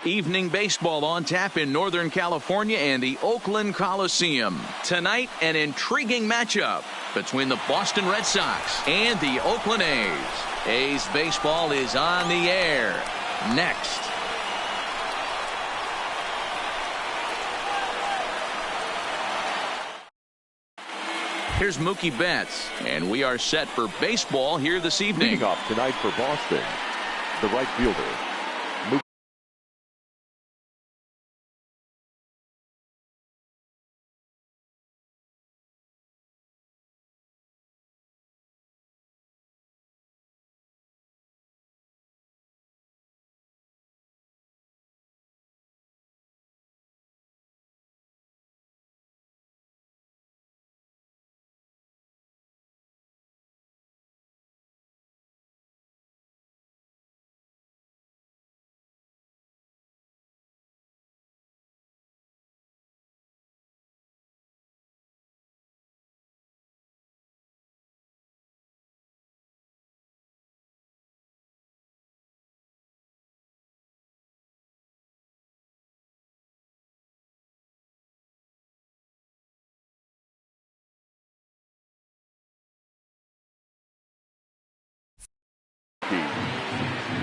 Evening baseball on tap in Northern California and the Oakland Coliseum. Tonight, an intriguing matchup between the Boston Red Sox and the Oakland A's. A's baseball is on the air next. Here's Mookie Betts, and we are set for baseball here this evening. Leading off tonight for Boston, the right fielder,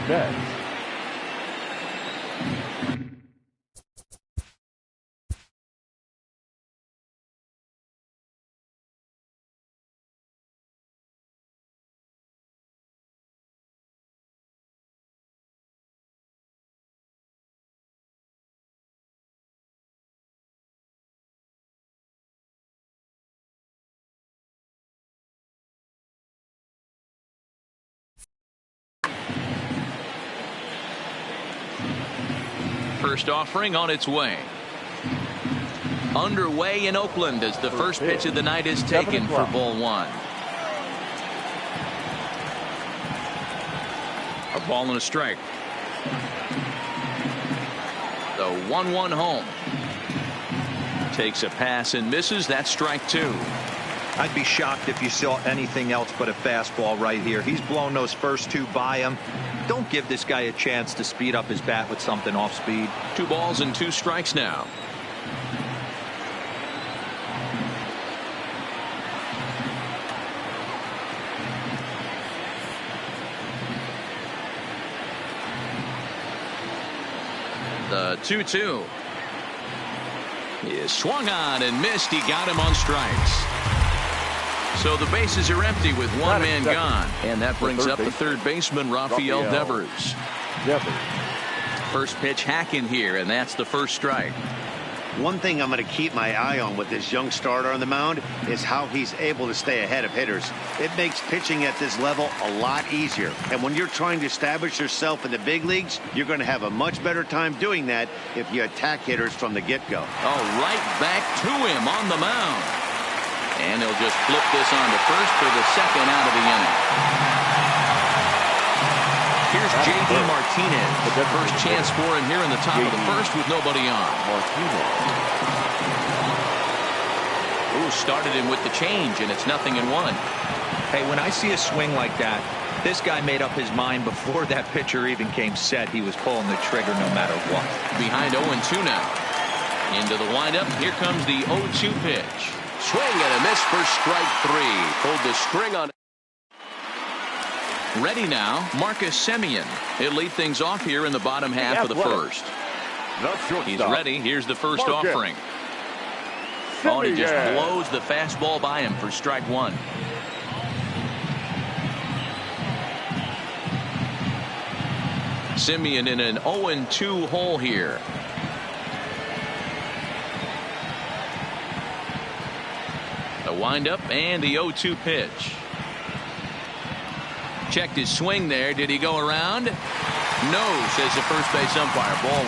Betts. First offering on its way. Underway in Oakland as the first pitch of the night is taken for ball one. A ball and a strike. The 1-1 home. Takes a pass and misses. That's strike two. I'd be shocked if you saw anything else but a fastball right here. He's blown those first two by him. Don't give this guy a chance to speed up his bat with something off speed. 2 balls and 2 strikes now. The 2-2 is swung on and missed. He got him on strikes. So the bases are empty with one man gone, and that brings up the third baseman, Rafael Devers. First pitch hacking here, and that's the first strike. One thing I'm going to keep my eye on with this young starter on the mound is how he's able to stay ahead of hitters. It makes pitching at this level a lot easier. And when you're trying to establish yourself in the big leagues, you're going to have a much better time doing that if you attack hitters from the get-go. Oh, right back to him on the mound. And he'll just flip this on to first for the second out of the inning. Here's J.D. Martinez. The first chance for him here in the top of the first with nobody on. Ooh, started him with the change, and it's 0-1. Hey, when I see a swing like that, this guy made up his mind before that pitcher even came set. He was pulling the trigger no matter what. Behind 0-2 now. Into the windup. Here comes the 0-2 pitch. Swing and a miss for strike 3. Pulled the string on. Ready now, Marcus Semien. He'll lead things off here in the bottom half of the first. He's ready. Here's the first offering. Oh, and he just blows the fastball by him for strike 1. Semien in an 0-2 hole here. The windup and the 0-2 pitch. Checked his swing there. Did he go around? No, says the first base umpire. Ball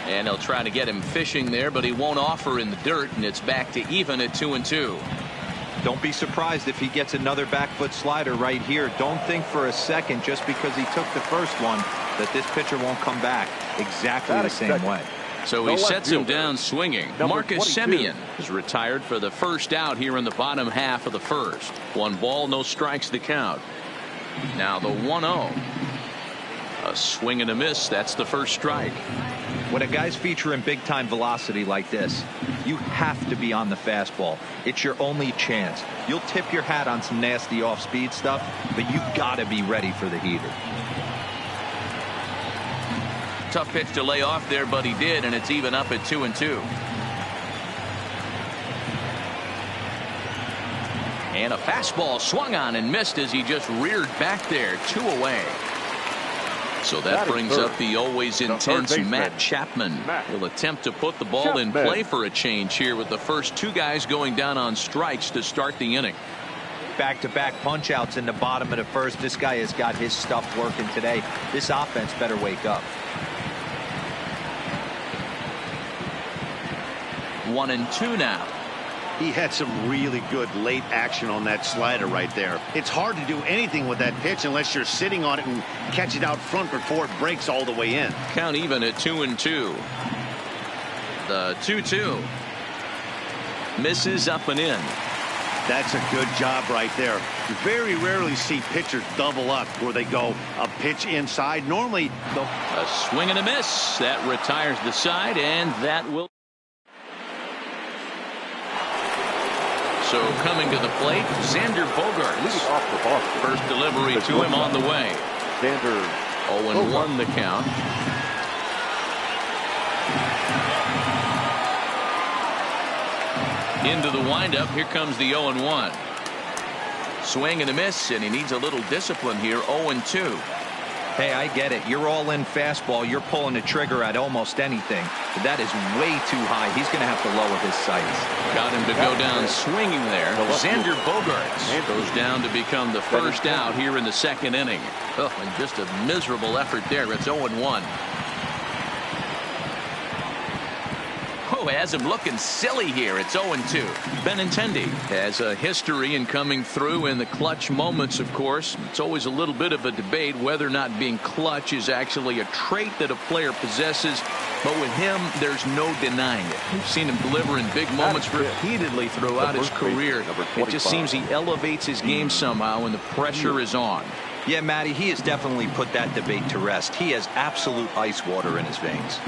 1. And he'll try to get him fishing there, but he won't offer in the dirt, and it's back to even at 2-2. Don't be surprised if he gets another back foot slider right here. Don't think for a second, just because he took the first one, that this pitcher won't come back exactly the same way. So he sets him down swinging. Marcus Semien is retired for the first out here in the bottom half of the first. 1 ball, no strikes to count. Now the 1-0. A swing and a miss. That's the first strike. When a guy's featuring big-time velocity like this, you have to be on the fastball. It's your only chance. You'll tip your hat on some nasty off-speed stuff, but you gotta be ready for the heater. Tough pitch to lay off there, but he did, and it's even up at 2-2. And a fastball swung on and missed as he just reared back there. 2 away. So that brings up the always intense Matt Chapman. He'll attempt to put the ball in play for a change here with the first 2 guys going down on strikes to start the inning. Back-to-back punch-outs in the bottom of the first. This guy has got his stuff working today. This offense better wake up. 1-2 now. He had some really good late action on that slider right there. It's hard to do anything with that pitch unless you're sitting on it and catch it out front before it breaks all the way in. Count even at 2-2. The 2-2 misses up and in. That's a good job right there. You very rarely see pitchers double up where they go a pitch inside. Normally a swing and a miss that retires the side, and that will. So coming to the plate, Xander Bogaerts. First delivery to him on the way. Xander 0-1 the count. Into the windup. Here comes the 0-1. Swing and a miss, and he needs a little discipline here. 0-2. Hey, I get it. You're all in fastball. You're pulling the trigger at almost anything. But that is way too high. He's going to have to lower his sights. Got him to go down swinging there. Xander Bogaerts goes down to become the first out here in the second inning. Oh, and just a miserable effort there. It's 0-1. Oh, has him looking silly here. It's 0-2. Benintendi has a history in coming through in the clutch moments, of course. It's always a little bit of a debate whether or not being clutch is actually a trait that a player possesses. But with him, there's no denying it. We've seen him deliver in big moments repeatedly throughout his career. It just seems he elevates his game somehow when the pressure is on. Yeah, Matty, he has definitely put that debate to rest. He has absolute ice water in his veins.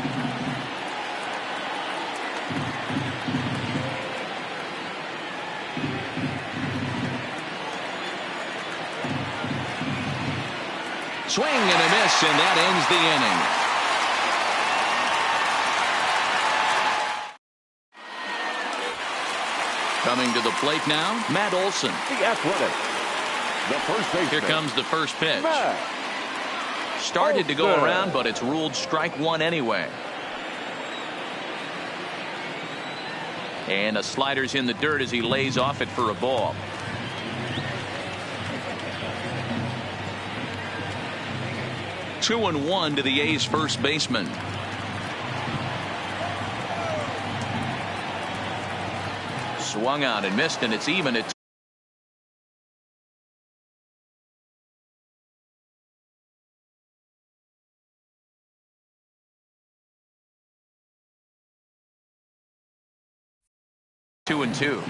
Swing and a miss, and that ends the inning. Coming to the plate now, Matt Olson. The Athletic. The first baseman. Here comes the first pitch. Matt Started to go Olson. around, but it's ruled strike one anyway. And a slider's in the dirt as he lays off it for a ball. Two and one to the A's first baseman. Swung out and missed, and it's even at 2-2.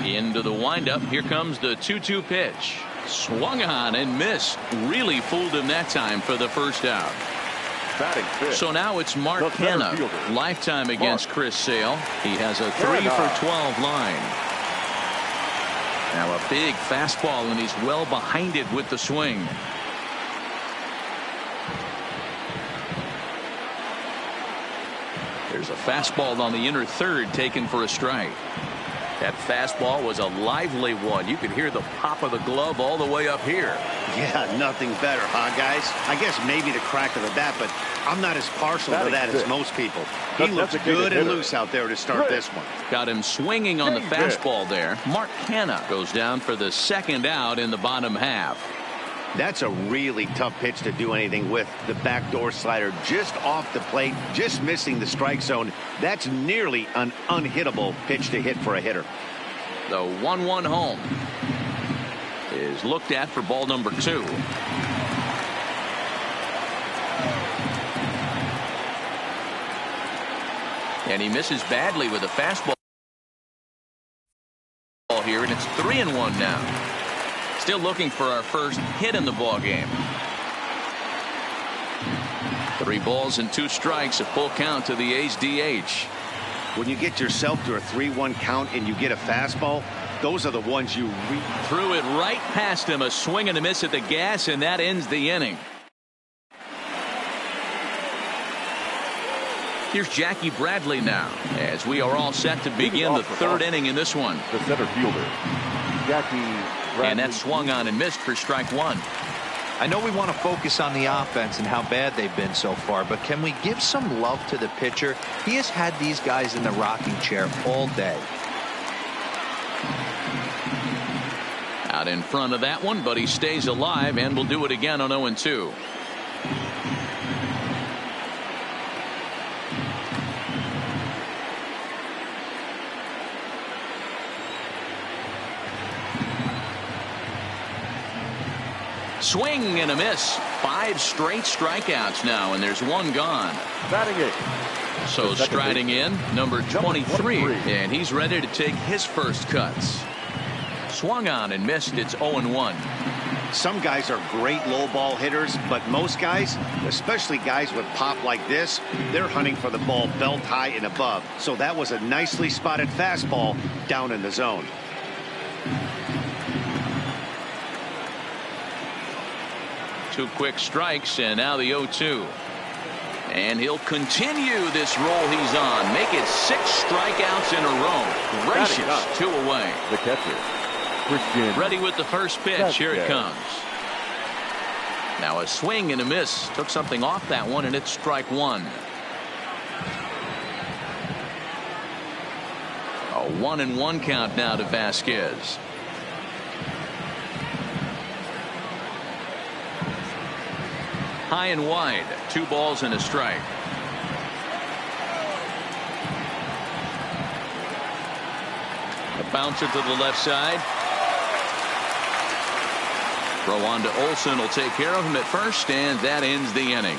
Into the windup. Here comes the 2-2 pitch. Swung on and missed. Really fooled him that time for the first out. So now it's Mark Hanna. Lifetime against Chris Sale. He has a 3 for 12 line. Now a big fastball, and he's well behind it with the swing. There's a fastball on the inner third taken for a strike. That fastball was a lively one. You could hear the pop of the glove all the way up here. Yeah, nothing better, huh, guys? I guess maybe the crack of the bat, but I'm not as partial to that as most people. He looks good and loose out there to start this one. Got him swinging on the fastball there. Mark Hanna goes down for the second out in the bottom half. That's a really tough pitch to do anything with. The backdoor slider just off the plate, just missing the strike zone. That's nearly an unhittable pitch to hit for a hitter. The 1-1 home is looked at for ball number 2. And he misses badly with a fastball here, and it's 3-1 now. Still looking for our first hit in the ball game. 3 balls and 2 strikes, a full count to the A's DH. When you get yourself to a 3-1 count and you get a fastball, those are the ones you threw it right past him. A swing and a miss at the gas, and that ends the inning. Here's Jackie Bradley now, as we are all set to begin the 3rd inning in this one. The center fielder, Jackie Bradley. And that swung on and missed for strike 1. I know we want to focus on the offense and how bad they've been so far, but can we give some love to the pitcher? He has had these guys in the rocking chair all day. Out in front of that one, but he stays alive and will do it again on 0-2. Swing and a miss. 5 straight strikeouts now, and there's 1 gone. Batting it. So striding in, number 23, and he's ready to take his first cuts. Swung on and missed. It's 0-1. Some guys are great low ball hitters, but most guys, especially guys with pop like this, they're hunting for the ball belt high and above. So that was a nicely spotted fastball down in the zone. Two quick strikes, and now the 0-2. And he'll continue this roll he's on. Make it 6 strikeouts in a row. Gracious, 2 away. The catcher, Christian. Ready with the first pitch. Here it comes. Now a swing and a miss. Took something off that one, and it's strike 1. A 1-1 count now to Vasquez. High and wide. 2 balls and a strike. A bouncer to the left side. Throw on to Olsen will take care of him at first, and that ends the inning.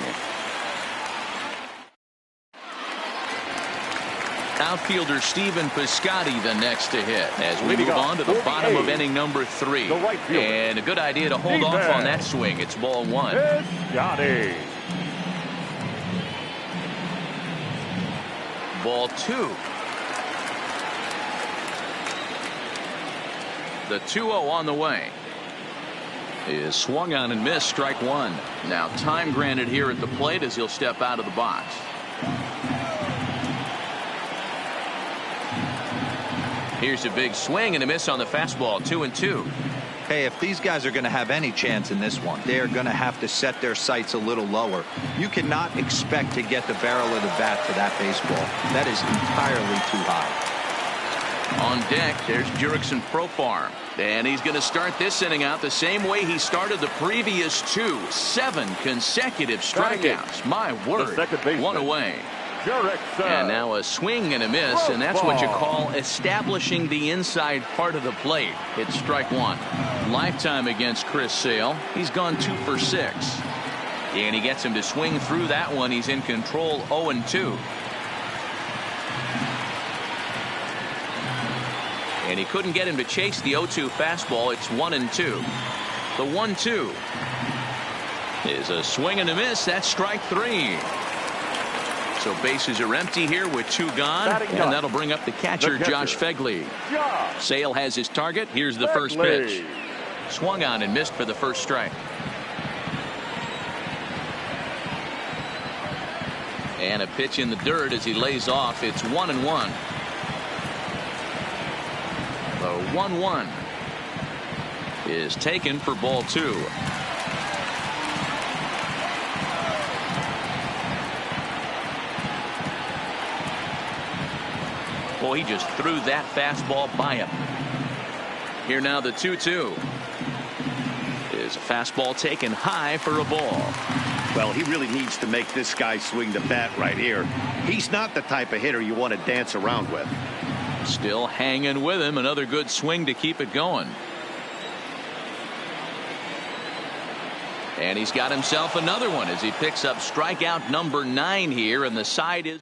Outfielder Stephen Piscotty the next to hit as we move on to the bottom of inning number 3. And a good idea to hold off on that swing. It's ball 1. Piscotty. Ball 2. The 2-0 on the way is swung on and missed. Strike 1. Now time granted here at the plate as he'll step out of the box. Here's a big swing and a miss on the fastball. 2-2. Hey, if these guys are going to have any chance in this one, they are going to have to set their sights a little lower. You cannot expect to get the barrel of the bat to that baseball. That is entirely too high. On deck, there's Jurickson Profar. And he's going to start this inning out the same way he started the previous 2. 7 consecutive strikeouts. My word. 1 away. And now a swing and a miss, and that's what you call establishing the inside part of the plate. It's strike 1. Lifetime against Chris Sale. He's gone 2 for 6. And he gets him to swing through that one. He's in control. 0-2. And he couldn't get him to chase the 0-2 fastball. It's 1-2. The 1-2 is a swing and a miss. That's strike 3. So bases are empty here with 2 gone, and that'll bring up the catcher, Josh Phegley. Sale has his target. Here's the first pitch. Swung on and missed for the first strike. And a pitch in the dirt as he lays off. It's 1-1. The 1-1 is taken for ball 2. Boy, he just threw that fastball by him. Here now the 2-2 is a fastball taken high for a ball. Well, he really needs to make this guy swing the bat right here. He's not the type of hitter you want to dance around with. Still hanging with him. Another good swing to keep it going. And he's got himself another one as he picks up strikeout number 9 here, and the side is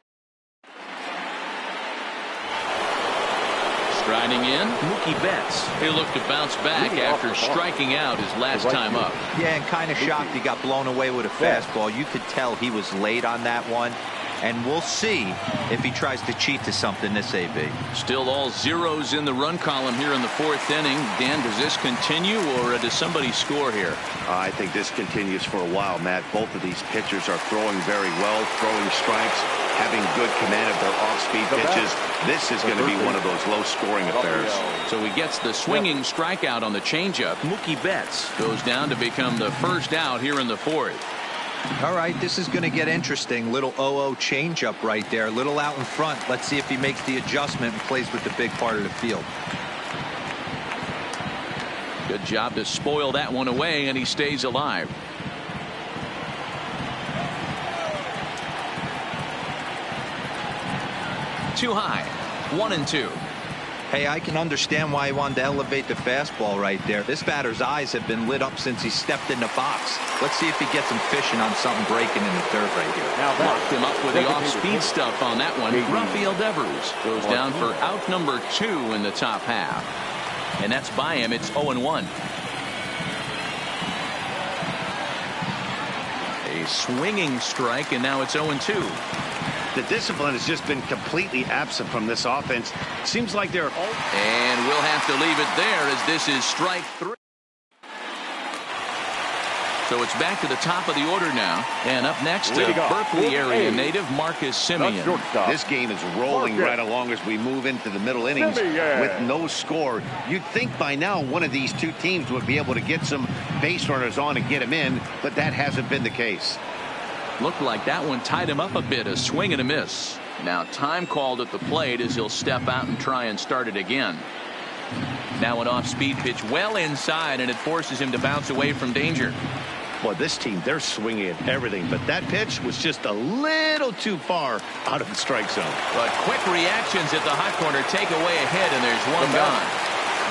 Grinding in, Mookie Betts. He'll look to bounce back after striking out his last time up. Yeah, and kind of shocked he got blown away with a fastball. You could tell he was late on that one. And we'll see if he tries to cheat to something this AB. Still all zeros in the run column here in the fourth inning. Dan, does this continue or does somebody score here? I think this continues for a while, Matt. Both of these pitchers are throwing very well, throwing strikes, having good command of their off-speed pitches. This is going to be one of those low-scoring affairs. So he gets the swinging strikeout on the changeup. Mookie Betts goes down to become the first out here in the fourth. All right, this is going to get interesting. Little 0-0 changeup right there. Little out in front. Let's see if he makes the adjustment and plays with the big part of the field. Good job to spoil that one away, and he stays alive. Too high. 1-2. Hey, I can understand why he wanted to elevate the fastball right there. This batter's eyes have been lit up since he stepped in the box. Let's see if he gets him fishing on something breaking in the dirt right here. Now marked him up with the off-speed stuff on that one. Rafael Devers goes down for out number 2 in the top half. And that's by him. It's 0-1. A swinging strike, and now it's 0-2. The discipline has just been completely absent from this offense. Seems like they're all... And we'll have to leave it there as this is strike 3. So it's back to the top of the order now. And up next to Berkeley area native Marcus Semien. This game is rolling right along as we move into the middle innings with no score. You'd think by now one of these two teams would be able to get some base runners on and get them in, but that hasn't been the case. Looked like that one tied him up a bit. A swing and a miss. Now time called at the plate as he'll step out and try and start it again. Now an off-speed pitch well inside, and it forces him to bounce away from danger. Boy, this team, they're swinging at everything, but that pitch was just a little too far out of the strike zone. But quick reactions at the hot corner take away a hit, and there's one gone.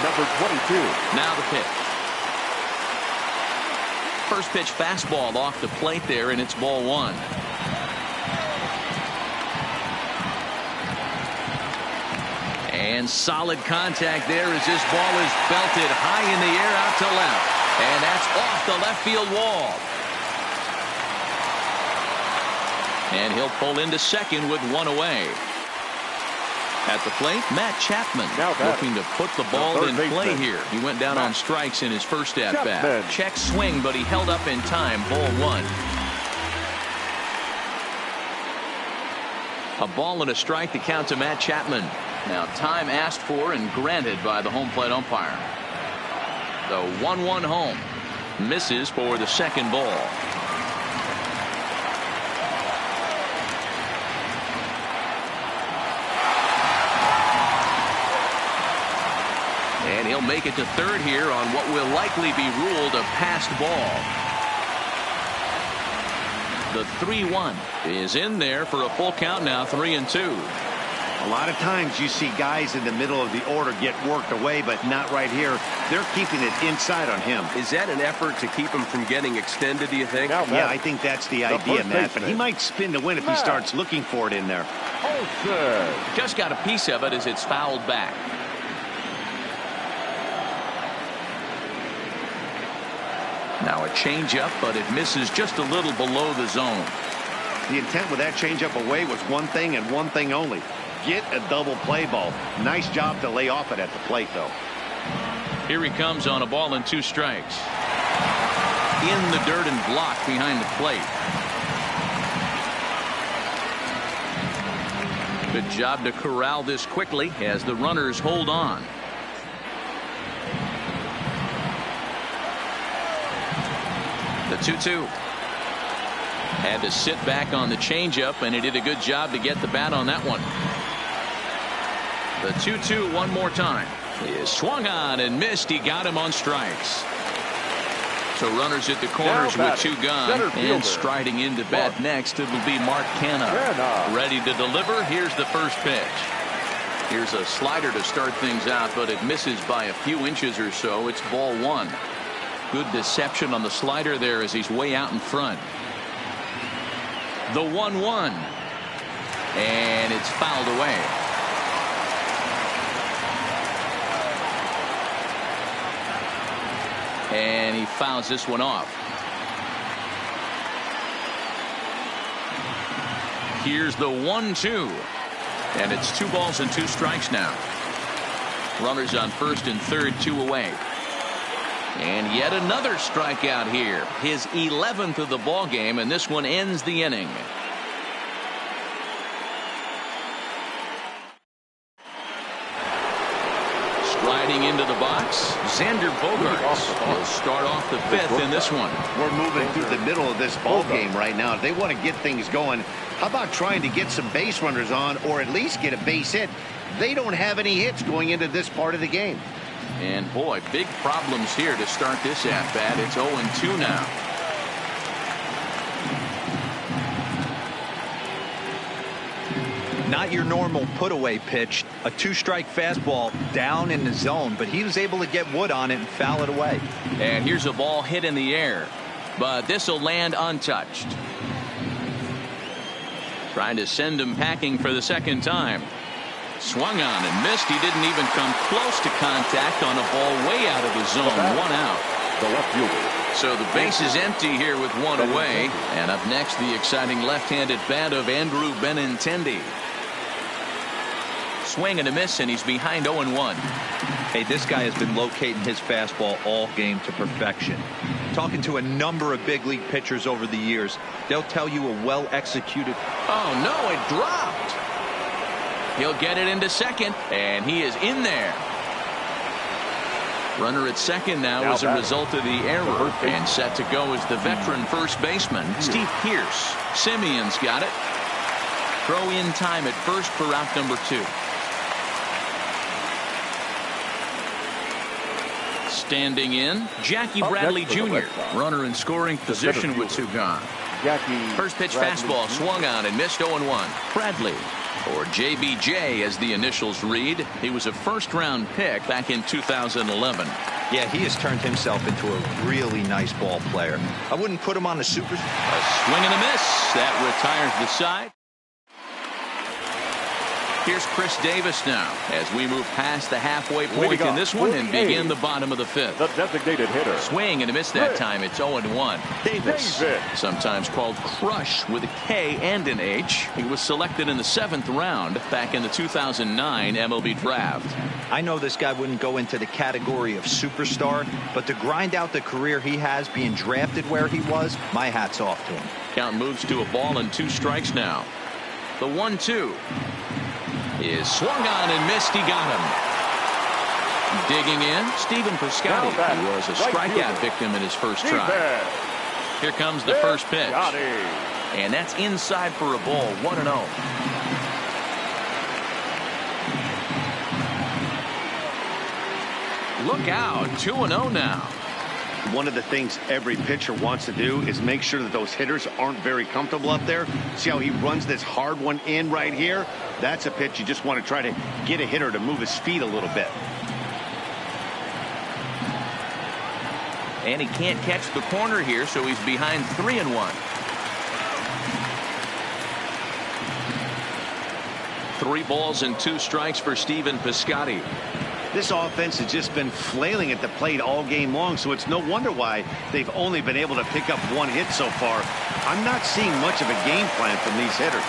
Number 22. Now the pitch. First pitch fastball off the plate there, and it's ball 1. And solid contact there as this ball is belted high in the air out to left. And that's off the left field wall. And he'll pull into second with one away. At the plate, Matt Chapman looking to put the ball in play here. He went down on strikes in his first at-bat. Check swing, but he held up in time. Ball 1. A ball and a strike to count to Matt Chapman. Now time asked for and granted by the home plate umpire. The 1-1 home. Misses for the second ball. And he'll make it to third here on what will likely be ruled a passed ball. The 3-1 is in there for a full count now. 3-2. A lot of times you see guys in the middle of the order get worked away, but not right here. They're keeping it inside on him. Is that an effort to keep him from getting extended, do you think? Yeah, I think that's the idea, Matt. But he might spin to win if he starts looking for it in there. Just got a piece of it as it's fouled back. Now a changeup, but it misses just a little below the zone. The intent with that changeup away was one thing and one thing only. Get a double play ball. Nice job to lay off it at the plate, though. Here he comes on a ball and 2 strikes. In the dirt and blocked behind the plate. Good job to corral this quickly as the runners hold on. The 2-2. Had to sit back on the changeup, and he did a good job to get the bat on that one. The 2-2 one more time. He swung on and missed. He got him on strikes. So runners at the corners with 2 gone, and striding into bat next, it will be Mark Canha. Ready to deliver. Here's the first pitch. Here's a slider to start things out, but it misses by a few inches or so. It's ball 1. Good deception on the slider there as he's way out in front. The 1-1. And it's fouled away. And he fouls this one off. Here's the 1-2. And it's 2 balls and 2 strikes now. Runners on first and third, 2 away. And yet another strikeout here. His 11th of the ball game, and this one ends the inning. Striding into the box, Xander Bogaerts will start off the 5th in this one. We're moving through the middle of this ball game right now. If they want to get things going, how about trying to get some base runners on, or at least get a base hit? They don't have any hits going into this part of the game. And boy, big problems here to start this at bat. It's 0-2 now. Not your normal put-away pitch. A 2-strike fastball down in the zone, but he was able to get wood on it and foul it away. And here's a ball hit in the air, but this will land untouched. Trying to send him packing for the second time. Swung on and missed. He didn't even come close to contact on a ball way out of the zone. 1 out. The left fielder. So the base is empty here with 1 away. And up next, the exciting left-handed bat of Andrew Benintendi. Swing and a miss, and he's behind 0-1. Hey, this guy has been locating his fastball all game to perfection. Talking to a number of big league pitchers over the years, they'll tell you a well-executed. Oh, no, it dropped. He'll get it into second, and he is in there. Runner at second now as a result of the error, and set to go is the veteran first baseman, Steve Pearce. Simeon's got it. Throw in time at first for out number 2. Standing in, Jackie Bradley Jr. Runner in scoring position with 2 gone. First pitch fastball swung on and missed. 0-1. Bradley, or JBJ as the initials read. He was a first-round pick back in 2011. Yeah, he has turned himself into a really nice ball player. I wouldn't put him on a super. A swing and a miss. That retires the side. Here's Chris Davis now as we move past the halfway point in this one and begin the bottom of the 5th. The designated hitter. Swing and a miss that time. It's 0-1. Davis, sometimes called Crush with a K and an H. He was selected in the 7th round back in the 2009 MLB draft. I know this guy wouldn't go into the category of superstar, but to grind out the career he has being drafted where he was, my hat's off to him. Count moves to a ball and 2 strikes now. The 1-2. Is swung on and missed. He got him. Digging in, Stephen Piscotty, who was a strikeout victim in his first try. Here comes the first pitch. And that's inside for a ball. 1-0. Look out. 2-0 now. One of the things every pitcher wants to do is make sure that those hitters aren't very comfortable up there. See how he runs this hard one in right here? That's a pitch you just want to try to get a hitter to move his feet a little bit. And he can't catch the corner here, so he's behind 3-1. 3 balls and 2 strikes for Stephen Piscotty. This offense has just been flailing at the plate all game long, so it's no wonder why they've only been able to pick up 1 hit so far. I'm not seeing much of a game plan from these hitters.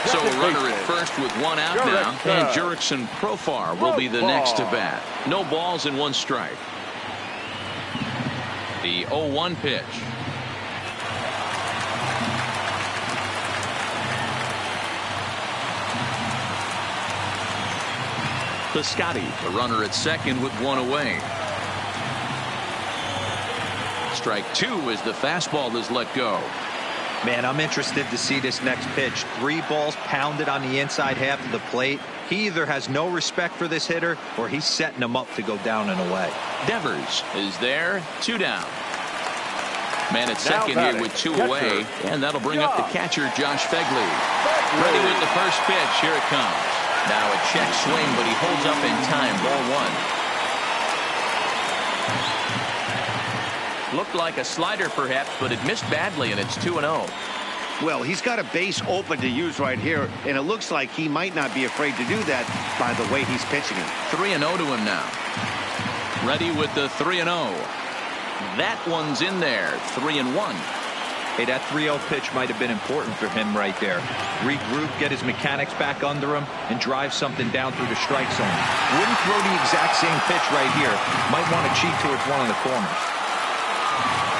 So a runner at first with 1 out now, and Jurickson Profar will be the next to bat. No balls and 1 strike. The 0-1 pitch. Piscotty, the runner at second with 1 away. Strike 2 as the fastball is let go. Man, I'm interested to see this next pitch. 3 balls pounded on the inside half of the plate. He either has no respect for this hitter or he's setting him up to go down and away. Devers is there. 2 down. Man at second here with 2 away, and that'll bring up the catcher, Josh Phegley. Ready with the first pitch. Here it comes. Now a check swing, but he holds up in time. Ball 1. Looked like a slider perhaps, but it missed badly, and it's 2-0. Well, he's got a base open to use right here, and it looks like he might not be afraid to do that by the way he's pitching it. 3-0 to him now. Ready with the 3-0. That one's in there. 3-1. Hey, that 3-0 pitch might have been important for him right there. Regroup, get his mechanics back under him, and drive something down through the strike zone. Wouldn't throw the exact same pitch right here. Might want to cheat towards one of the corners.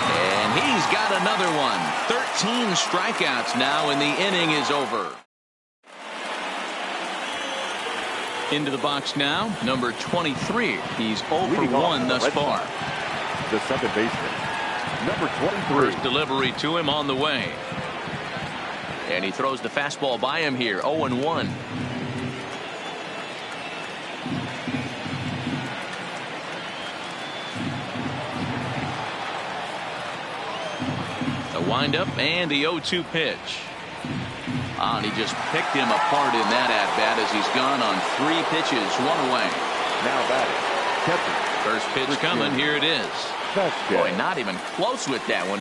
And he's got another one. 13 strikeouts now, and the inning is over. Into the box now, number 23. He's 0 for 1 thus far. The second baseman, number 23. First delivery to him on the way. And he throws the fastball by him here. 0-1. The windup and the 0-2 pitch. And he just picked him apart in that at-bat as he's gone on 3 pitches, 1 away. Now batting, catcher. First pitch coming. Here it is. Boy, not even close with that one.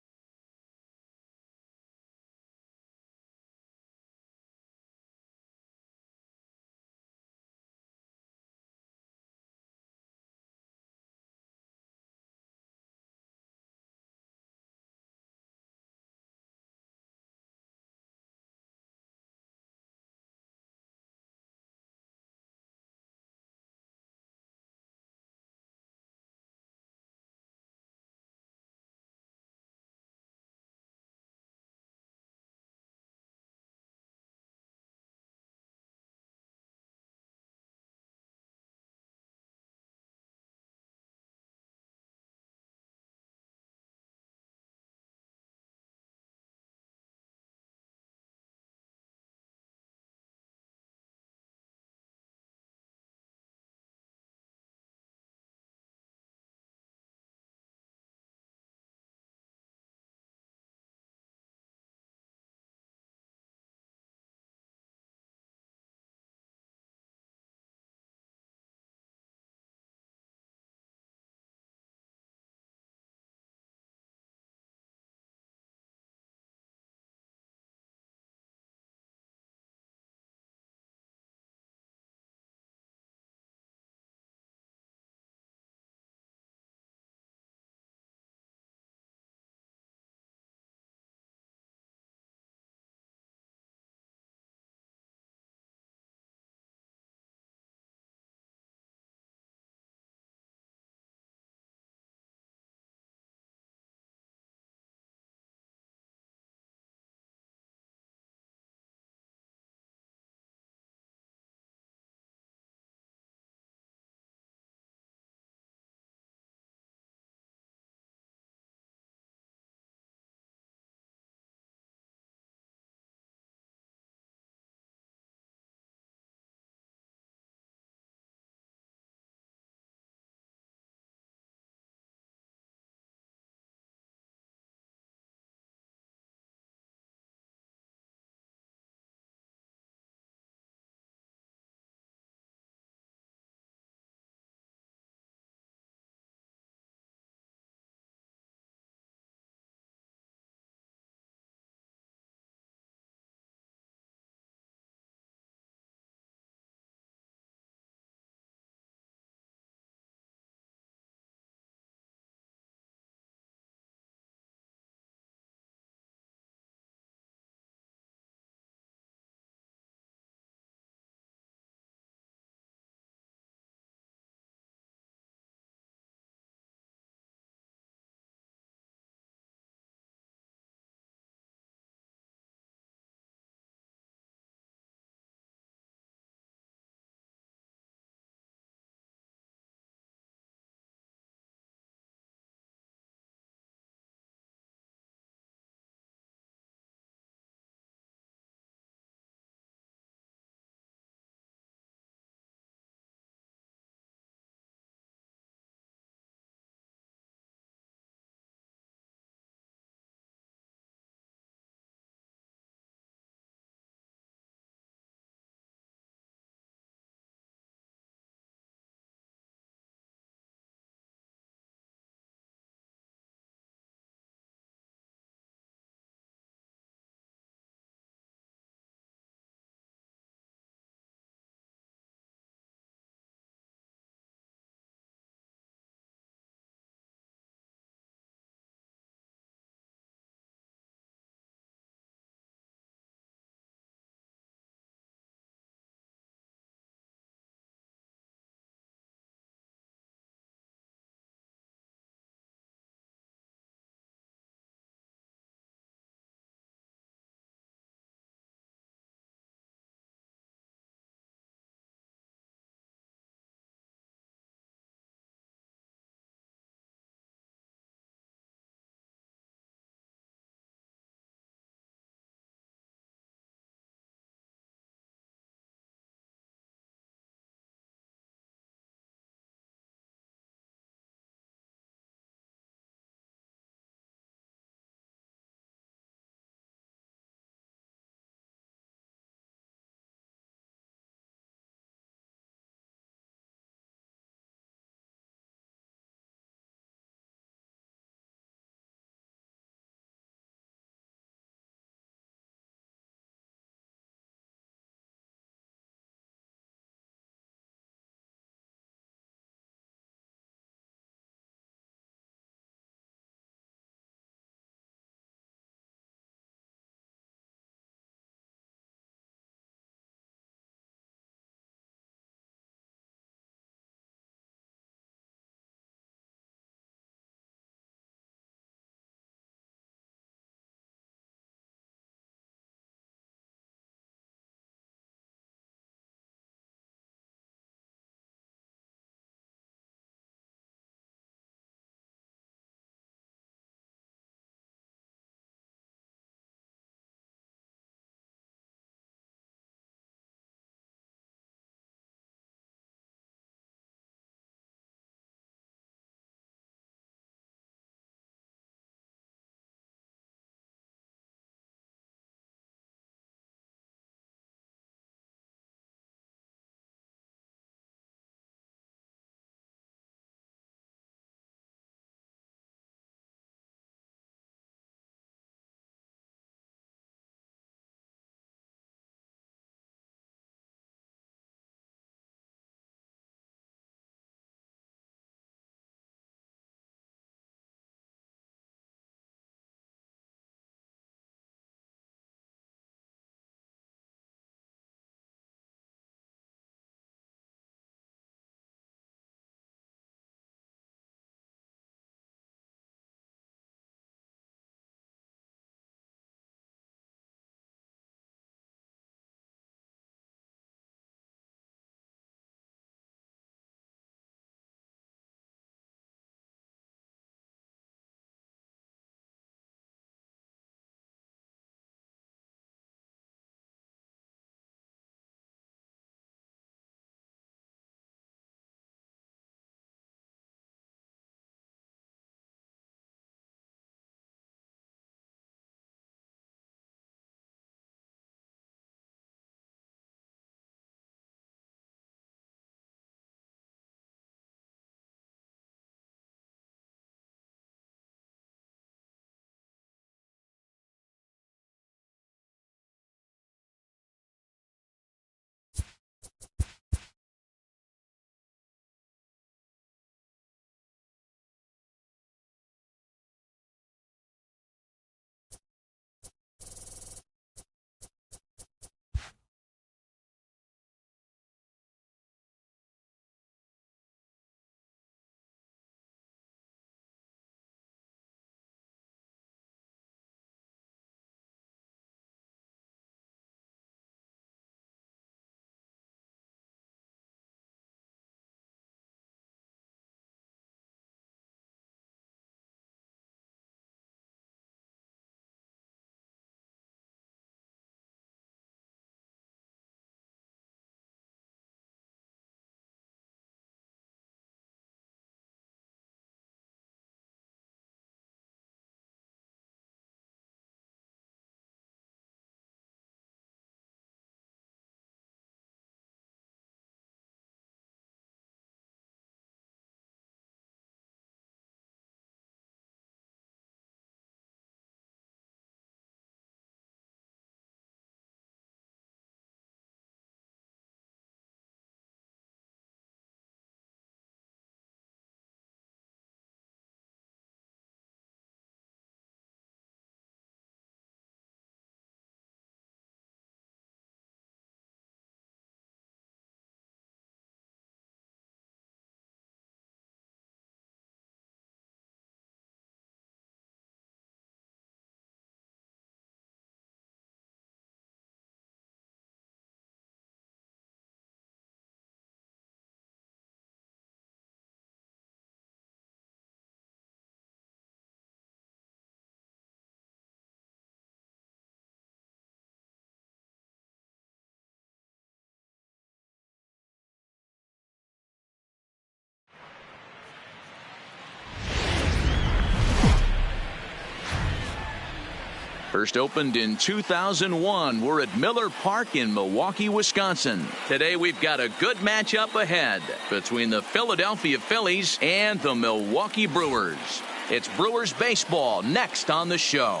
First opened in 2001. We're at Miller Park in Milwaukee, Wisconsin. Today we've got a good matchup ahead between the Philadelphia Phillies and the Milwaukee Brewers. It's Brewers baseball next on the show.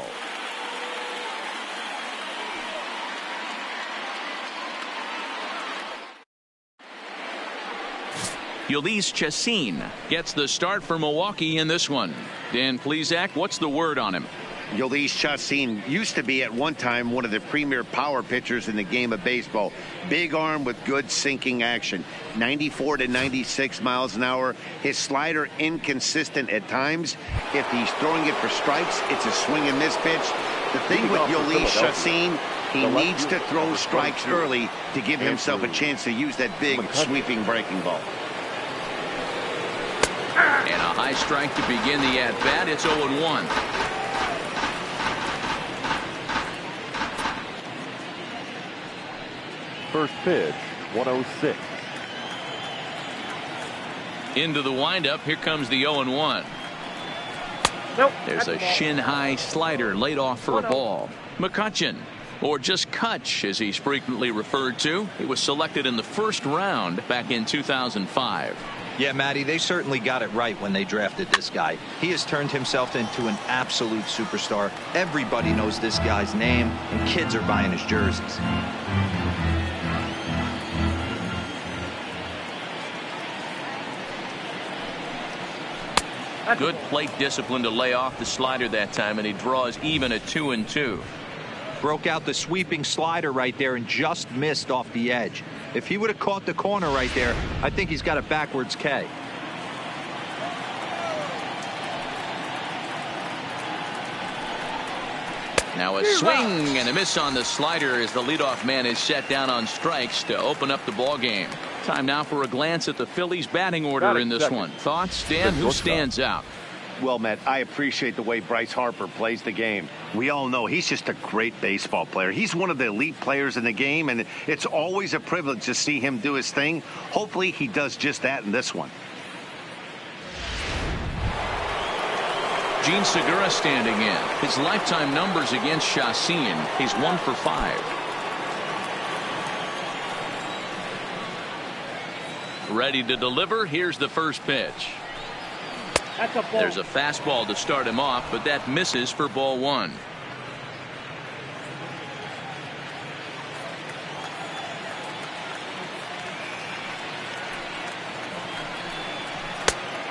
Ulysses Chacin gets the start for Milwaukee in this one. Dan Plesac, what's the word on him? Ulysses Chacin used to be at one time one of the premier power pitchers in the game of baseball. Big arm with good sinking action. 94 to 96 miles an hour. His slider inconsistent at times. If he's throwing it for strikes, it's a swing and miss pitch. The thing with Ulysses Chacin, he needs to throw strikes early to give himself a chance to use that big sweeping breaking ball. And a high strike to begin the at-bat. It's 0-1. First pitch, 106. Into the windup. Here comes the 0-1. Nope. There's a shin-high slider laid off for a ball. McCutchen, or just Kutch as he's frequently referred to. He was selected in the first round back in 2005. Yeah, Matty, they certainly got it right when they drafted this guy. He has turned himself into an absolute superstar. Everybody knows this guy's name, and kids are buying his jerseys. Good plate discipline to lay off the slider that time, and he draws even at 2-2. Broke out the sweeping slider right there and just missed off the edge. If he would have caught the corner right there, I think he's got a backwards K. Now a swing and a miss on the slider as the leadoff man is set down on strikes to open up the ball game. Time now for a glance at the Phillies batting order in this one. Thoughts, Dan? Who stands out? Well, Matt, I appreciate the way Bryce Harper plays the game. We all know he's just a great baseball player. He's one of the elite players in the game, and it's always a privilege to see him do his thing. Hopefully he does just that in this one. Gene Segura standing in. His lifetime numbers against Chacin. He's 1 for 5. Ready to deliver. Here's the first pitch. That's a ball. There's a fastball to start him off, but that misses for ball 1.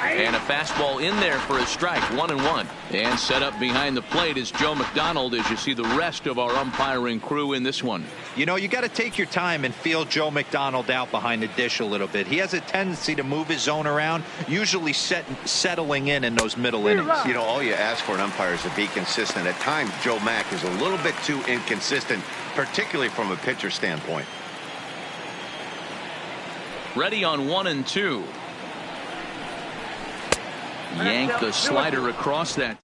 And a fastball in there for a strike. 1-1. And set up behind the plate is Joe McDonald as you see the rest of our umpiring crew in this one. You know, you got to take your time and feel Joe McDonald out behind the dish a little bit. He has a tendency to move his zone around, usually settling in those middle innings. You know, all you ask for an umpire is to be consistent. At times, Joe Mack is a little bit too inconsistent, particularly from a pitcher standpoint. Ready on 1 and 2. Yank the slider across that.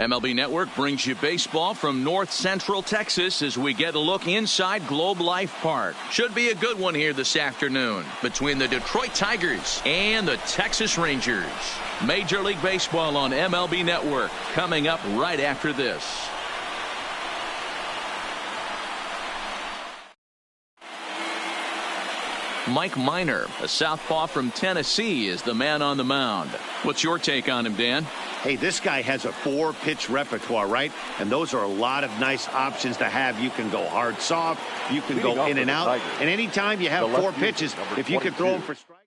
MLB Network brings you baseball from North Central Texas as we get a look inside Globe Life Park. Should be a good one here this afternoon between the Detroit Tigers and the Texas Rangers. Major League Baseball on MLB Network coming up right after this. Mike Minor, a southpaw from Tennessee, is the man on the mound. What's your take on him, Dan? Hey, this guy has a 4-pitch repertoire, right? And those are a lot of nice options to have. You can go hard, soft. You can go in and out. And anytime you have 4 pitches, if you can throw them for strikes.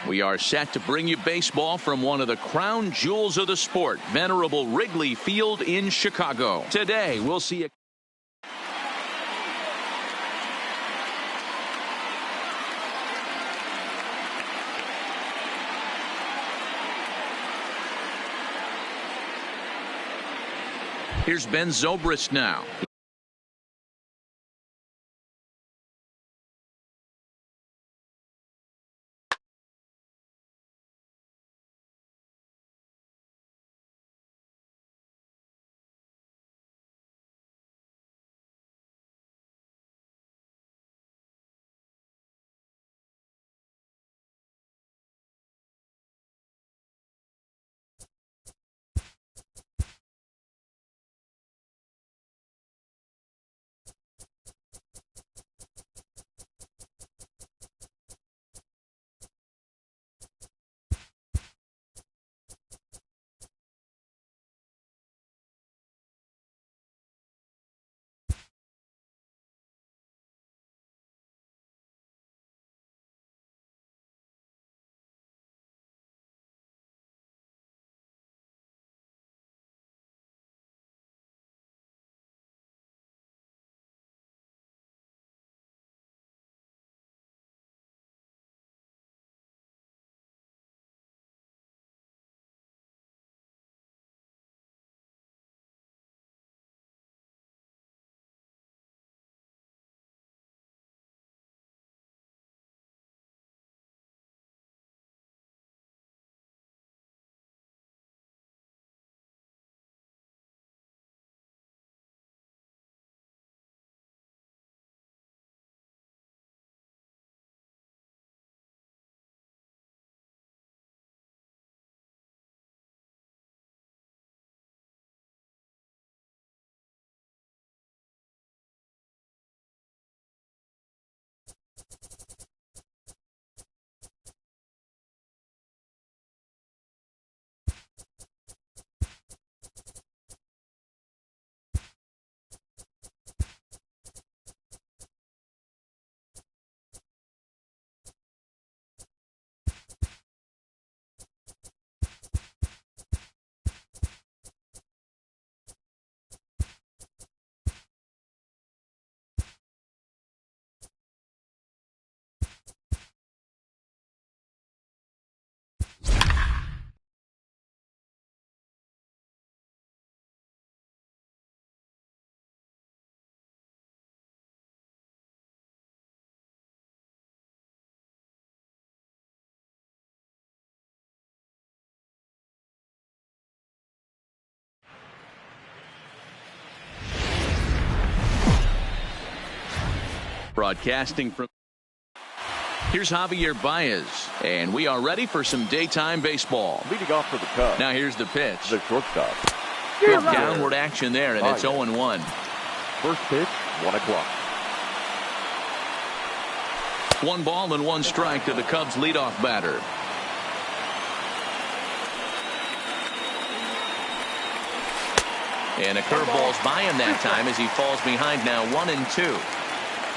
We are set to bring you baseball from one of the crown jewels of the sport, venerable Wrigley Field in Chicago. Today, we'll see a Here's Ben Zobrist now. Broadcasting from here's Javier Baez, and we are ready for some daytime baseball. Leading off for the Cubs. Now here's the pitch. The shortstop. Quick downward action there, and it's 0-1. First pitch, 1 o'clock. 1 ball and 1 strike to the Cubs leadoff batter. And a curveball's by him that time as he falls behind now 1-2.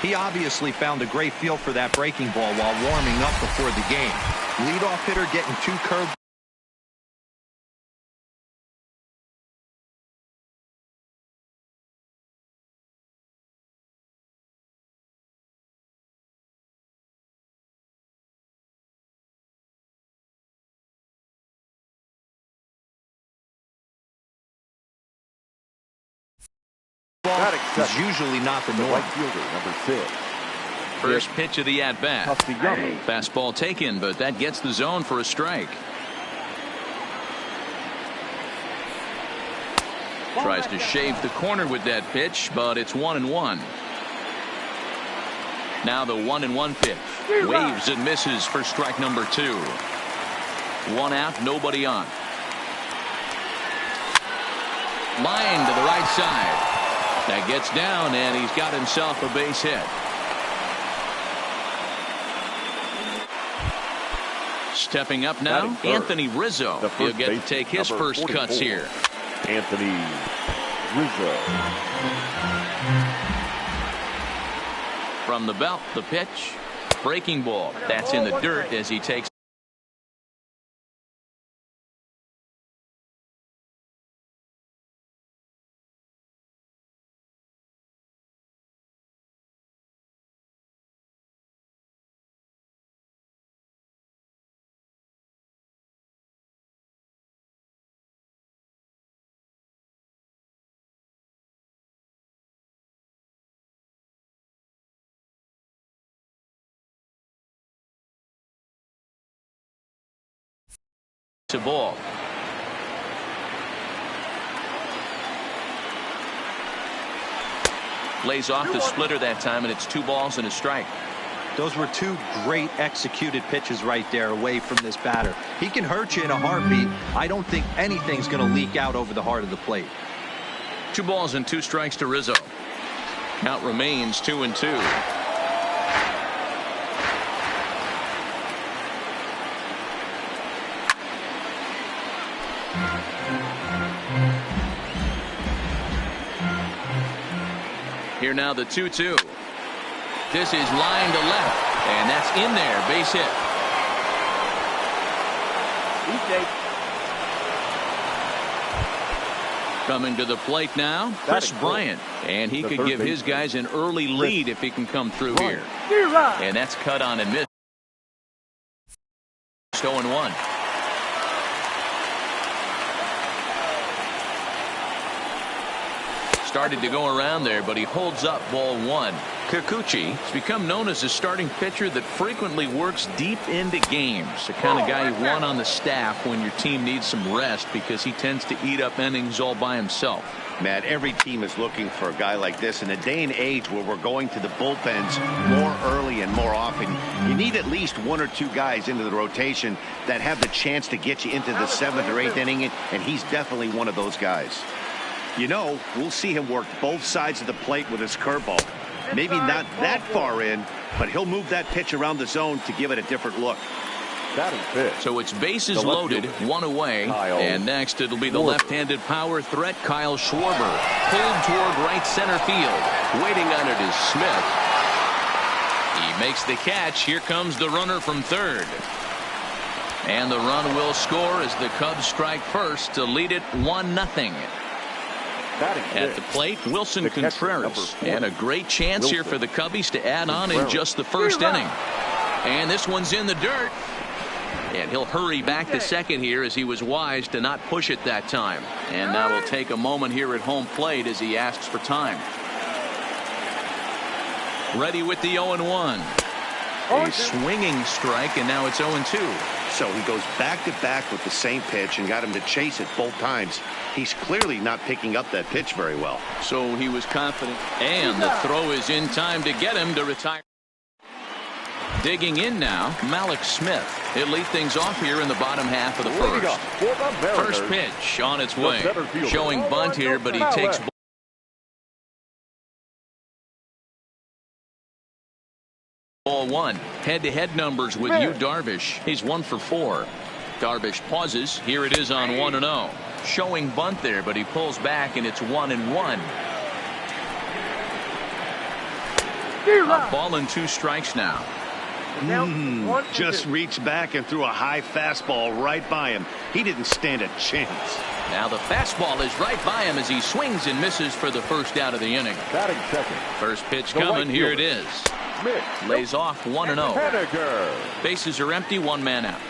He obviously found a great feel for that breaking ball while warming up before the game. Leadoff hitter getting 2 curved. Is usually not the norm. Right fielder, number 6. First pitch of the at-bat. Fastball taken, but that gets the zone for a strike. Tries to shave the corner with that pitch, but it's 1-1. Now the 1-1 pitch. Waves and misses for strike number 2. 1 out, nobody on. Line to the right side. That gets down, and he's got himself a base hit. Stepping up now, Anthony Rizzo. He'll get to take his first cuts here. Anthony Rizzo. From the belt, the pitch. Breaking ball. That's in the dirt as he takes to ball. Lays off the splitter that time, and it's 2 balls and a strike. Those were 2 great executed pitches right there away from this batter. He can hurt you in a heartbeat. I don't think anything's going to leak out over the heart of the plate. 2 balls and 2 strikes to Rizzo. Count remains 2-2. Here now the 2-2. This is line to left, and that's in there. Base hit. Coming to the plate now, Chris Bryant, and he could give his guys an early lead if he can come through here. And that's cut on and missed. 0-1. Started to go around there, but he holds up ball 1. Kikuchi has become known as a starting pitcher that frequently works deep into games. The kind of guy you want on the staff when your team needs some rest, because he tends to eat up innings all by himself. Matt, every team is looking for a guy like this. In a day and age where we're going to the bullpens more early and more often, you need at least 1 or 2 guys into the rotation that have the chance to get you into the 7th or 8th inning, and he's definitely one of those guys. You know, we'll see him work both sides of the plate with his curveball. Maybe not that far in, but he'll move that pitch around the zone to give it a different look. So it's bases loaded, 1 away, and next it'll be the left-handed power threat, Kyle Schwarber. Pulled toward right center field. Waiting on it is Smith. He makes the catch. Here comes the runner from third. And the run will score as the Cubs strike first to lead it 1-0. At the plate, Wilson Contreras, and a great chance here for the Cubbies to add on in just the first inning. And this one's in the dirt, and he'll hurry back to second here, as he was wise to not push it that time. And now we'll take a moment here at home plate as he asks for time. Ready with the 0-1. A swinging strike, and now it's 0-2. So he goes back to back with the same pitch and got him to chase it both times. He's clearly not picking up that pitch very well. So he was confident, and the throw is in time to get him to retire. Digging in now, Malik Smith. He'll lead things off here in the bottom half of the first. First pitch on its way. Showing bunt here, but he takes ball 1. Head-to-head numbers with Yu Darvish. He's 1 for 4. Darvish pauses. Here it is on 1-0. Showing bunt there, but he pulls back, and it's 1-1. A ball and 2 strikes now. Just reached back and threw a high fastball right by him. He didn't stand a chance. Now the fastball is right by him as he swings and misses for the first out of the inning. Batting second. First pitch coming. Here it is. Lays off 1-0. Bases are empty. 1 man out.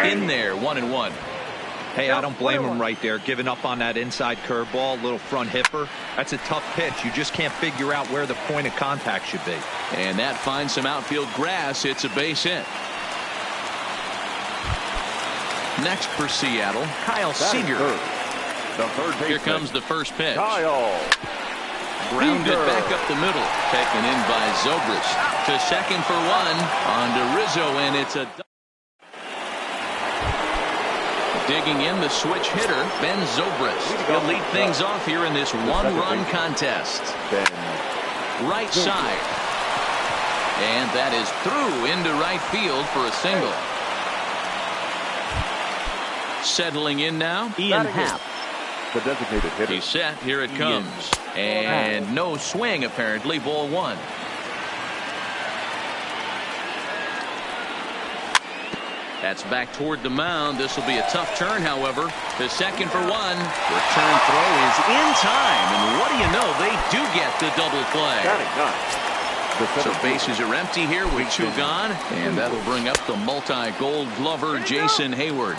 In there, 1-1. Hey, I don't blame him right there, giving up on that inside curveball, little front hipper. That's a tough pitch. You just can't figure out where the point of contact should be. And that finds some outfield grass. It's a base hit. Next for Seattle, Kyle Seager. Here comes the first pitch. Grounded back up the middle. Taken in by Zobrist. To second for 1. On to Rizzo, and it's a... Digging in, the switch hitter, Ben Zobrist. He'll lead things off here in this 1-run contest. Right side. And that is through into right field for a single. Settling in now, Ian Happ. The designated hitter. He's set. Here it comes. And no swing, apparently. Ball 1. That's back toward the mound. This will be a tough turn, however. The second for 1. Return throw is in time. And what do you know? They do get the double play. So bases are empty here with 2 gone. And that'll bring up the multi-gold glover, Jason Hayward.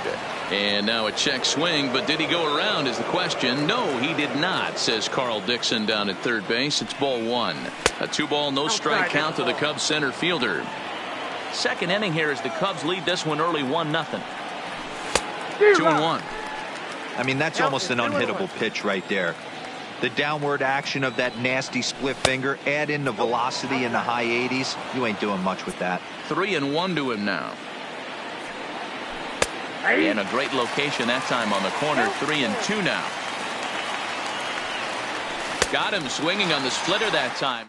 And now a check swing, but did he go around is the question. No, he did not, says Carl Dixon down at third base. It's ball 1. A 2-ball, no strike count to the Cubs center fielder. Second inning here as the Cubs lead this one early 1-0. 2-1. I mean, that's almost an unhittable pitch right there. The downward action of that nasty split finger, add in the velocity in the high 80s. You ain't doing much with that. 3-1 to him now. And a great location that time on the corner. 3-2 now. Got him swinging on the splitter that time.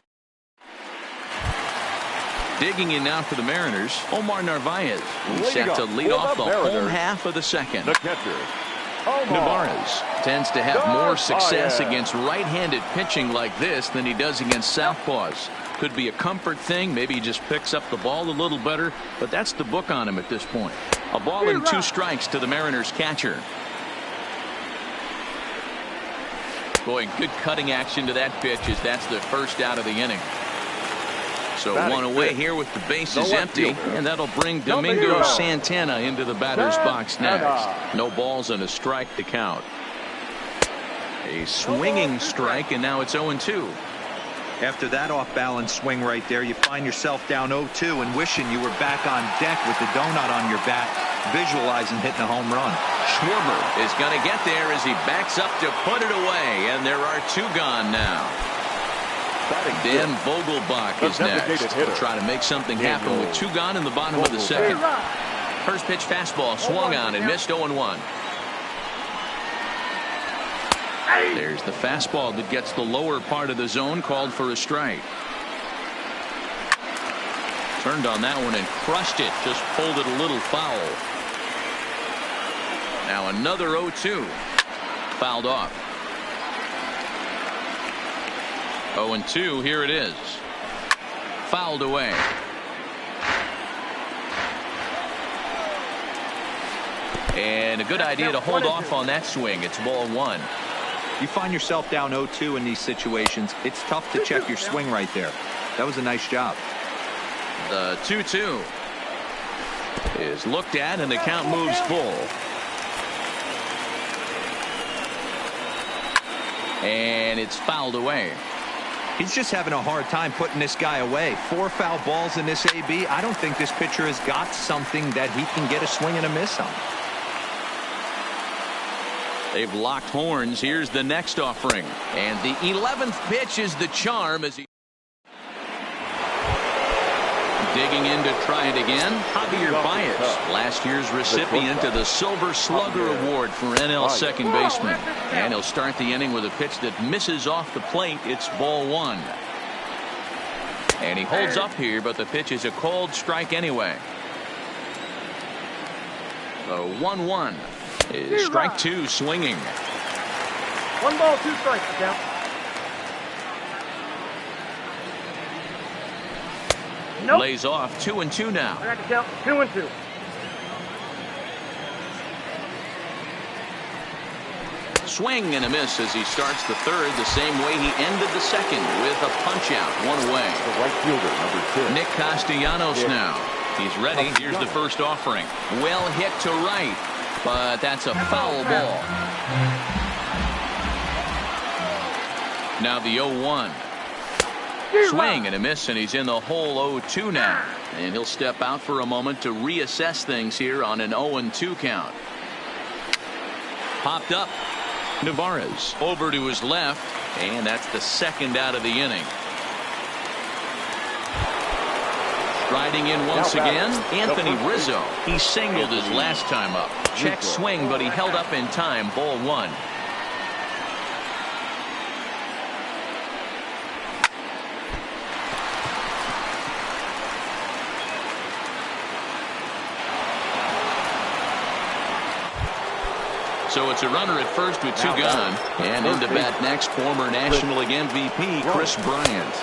Digging in now for the Mariners, Omar Narvaez. He's set to lead off the whole half of the second. The catcher, Narvaez tends to have more success against right-handed pitching like this than he does against southpaws. Could be a comfort thing. Maybe he just picks up the ball a little better, but that's the book on him at this point. A ball and 2 strikes to the Mariners catcher. Boy, good cutting action to that pitch as that's the first out of the inning. So one away here with the bases empty, and that'll bring Domingo Santana into the batter's box next. No balls and a strike to count. A swinging strike, and now it's 0-2. After that off-balance swing right there, you find yourself down 0-2 and wishing you were back on deck with the donut on your bat, visualizing hitting a home run. Schwarber is going to get there as he backs up to put it away, and there are 2 gone now. Dan Vogelbach is next. He'll try to make something happen with 2 gone in the bottom of the second. First pitch fastball swung on and missed. 0-1. There's the fastball that gets the lower part of the zone, called for a strike. Turned on that one and crushed it. Just pulled it a little foul. Now another 0-2. Fouled off. 0-2. Here it is. Fouled away. And a good idea to hold off on that swing. It's ball 1. You find yourself down 0-2 in these situations. It's tough to check your swing right there. That was a nice job. The 2-2 is looked at, and the count moves full. And it's fouled away. He's just having a hard time putting this guy away. 4 foul balls in this AB. I don't think this pitcher has got something that he can get a swing and a miss on. They've locked horns. Here's the next offering. And the 11th pitch is the charm as he digging in to try it again. Javier Baez, last year's recipient of the Silver Slugger Award for NL second baseman. And he'll start the inning with a pitch that misses off the plate. It's ball 1. And he holds up here, but the pitch is a called strike anyway. The 1-1 is strike 2 swinging. 1 ball, 2 strikes. Count. Nope. Lays off. 2-2 now. I got to count. 2-2. Swing and a miss as he starts the third the same way he ended the second, with a punch out. 1 away. The right fielder, number 2. Nick Castellanos now. He's ready. Here's the first offering. Well hit to right, but that's a foul ball. Now the 0-1. Swing and a miss, and he's in the hole. 0-2 now. And he'll step out for a moment to reassess things here on an 0-2 count. Popped up. Narvaez over to his left, and that's the second out of the inning. Striding in once again, Anthony Rizzo. He singled his last time up. Check swing, but he held up in time. Ball 1. So it's a runner at first with 2 gone. And into bat next, former National League MVP Chris Bryant.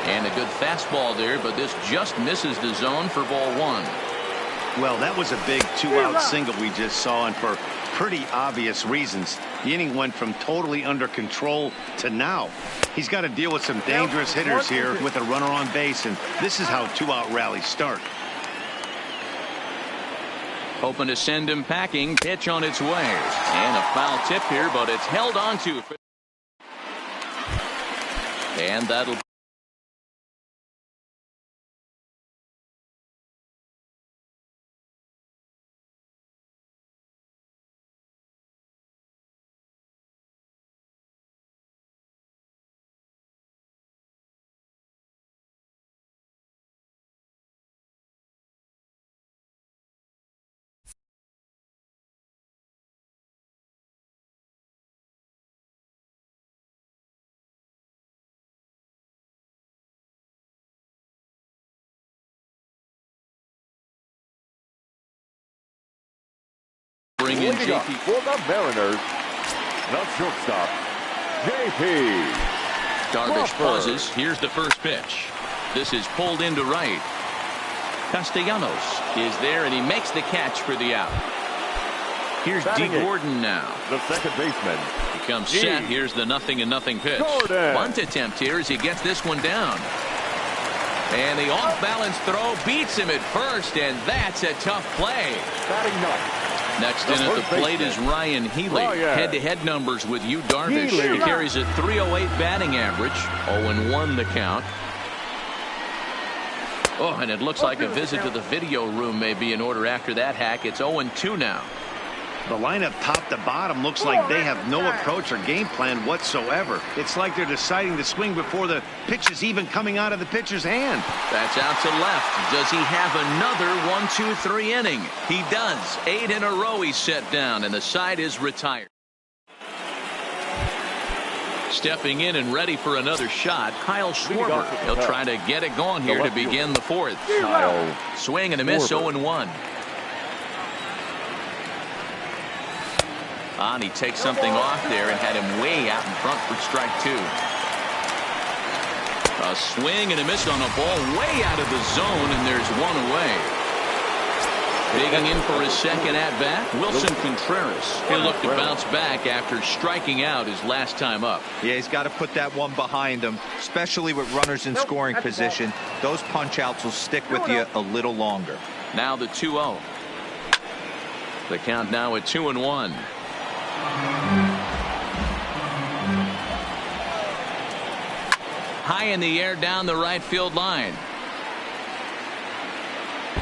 And a good fastball there, but this just misses the zone for ball 1. Well, that was a big 2-out single we just saw, and for pretty obvious reasons. The inning went from totally under control to now. He's got to deal with some dangerous hitters here with a runner on base, and this is how 2-out rallies start. Hoping to send him packing. Pitch on its way. And a foul tip here, but it's held on to. And that'll in Leading up JP. for the Mariners, the shortstop, JP Darvish Crawford. pauses. Here's the first pitch. This is pulled into right. Castellanos is there, and he makes the catch for the out. Here's D. Batting it. Gordon now. The second baseman, He comes G. set. Here's the 0-0 pitch. Gordon. Bunt attempt here as he gets this one down. And the off-balance throw beats him at first, and that's a tough play. batting ninth. Next The in at the first plate baseman. is Ryan Healy. Ryan. Head-to-head numbers with Yu Darvish. Healy. He carries a .308 batting average. 0-1 the count. Oh, and it looks like a visit to the video room may be in order after that hack. It's 0-2 now. The lineup top to bottom looks like they have no approach or game plan whatsoever. It's like they're deciding to swing before the pitch is even coming out of the pitcher's hand. That's out to left. Does he have another 1-2-3 inning? He does. 8 in a row he's set down, and the side is retired. Stepping in and ready for another shot, Kyle Schwarber. He'll try to get it going here to begin the fourth. Kyle Swing and a miss, Schwarber. 0-1. He takes something off there and had him way out in front for strike 2. A swing and a miss on a ball way out of the zone, and there's one away. Digging in for his second at-bat, Wilson Contreras. He'll look to bounce back after striking out his last time up. Yeah, he's got to put that one behind him, especially with runners in scoring position. Those punch-outs will stick with you a little longer. Now the 2-0. The count now at 2-1. High in the air down the right field line.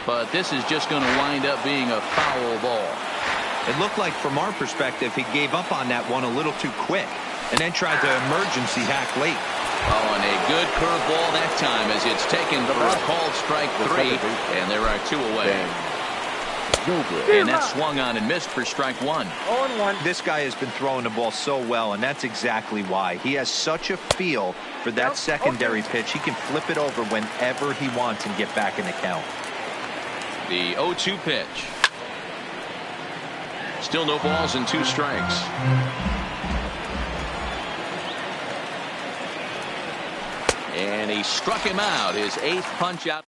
But this is just going to wind up being a foul ball. It looked like from our perspective he gave up on that one a little too quick and then tried to emergency hack late. Oh, and a good curveball that time as it's taken for a called strike 3, and there are 2 away. And that swung on and missed for strike 1. 0-1. This guy has been throwing the ball so well, and that's exactly why. He has such a feel for that secondary pitch. He can flip it over whenever he wants and get back in the count. The 0-2 pitch. Still no balls and 2 strikes. And he struck him out, his 8th punch out.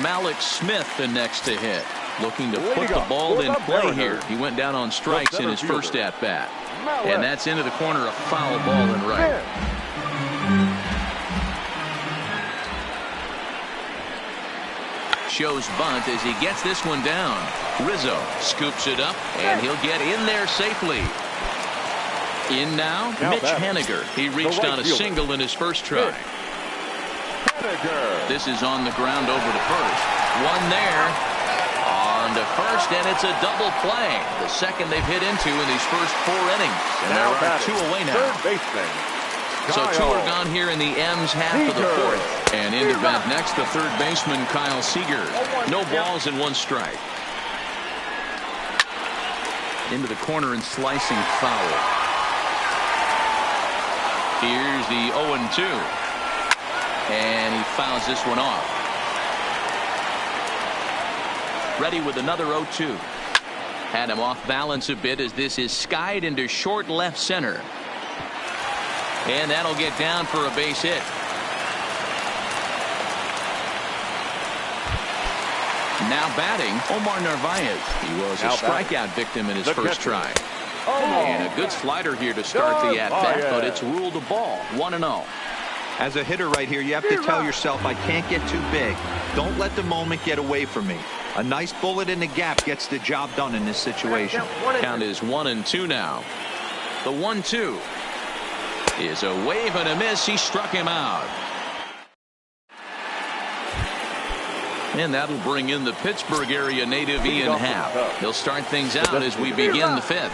Malik Smith the next to hit. Looking to put the ball in play here. He went down on strikes in his first at bat. And that's into the corner, a foul ball in right. Shows bunt as he gets this one down. Rizzo scoops it up, and he'll get in there safely. In now, Mitch Haniger. He reached on a single in his first try. This is on the ground over to first. One there. On to first, and it's a double play. The second they've hit into in these first 4 innings. And there are 2 away now. Third baseman, So 2 are gone here in the M's half of the 4th. And into bat next, the third baseman, Kyle Seager. No balls and 1 strike. Into the corner and slicing foul. Here's the 0-2. And he fouls this one off. Ready with another 0-2. Had him off balance a bit as this is skied into short left center. And that'll get down for a base hit. Now batting, Omar Narvaez. He was a strikeout victim in his first try. And a good slider here to start the at-bat, but it's ruled a ball. 1-0. As a hitter right here, you have to tell yourself, I can't get too big. Don't let the moment get away from me. A nice bullet in the gap gets the job done in this situation. Count is 1-2 now. The 1-2 is a wave and a miss. He struck him out. And that'll bring in the Pittsburgh area native Ian Happ. He'll start things out as we begin the 5th.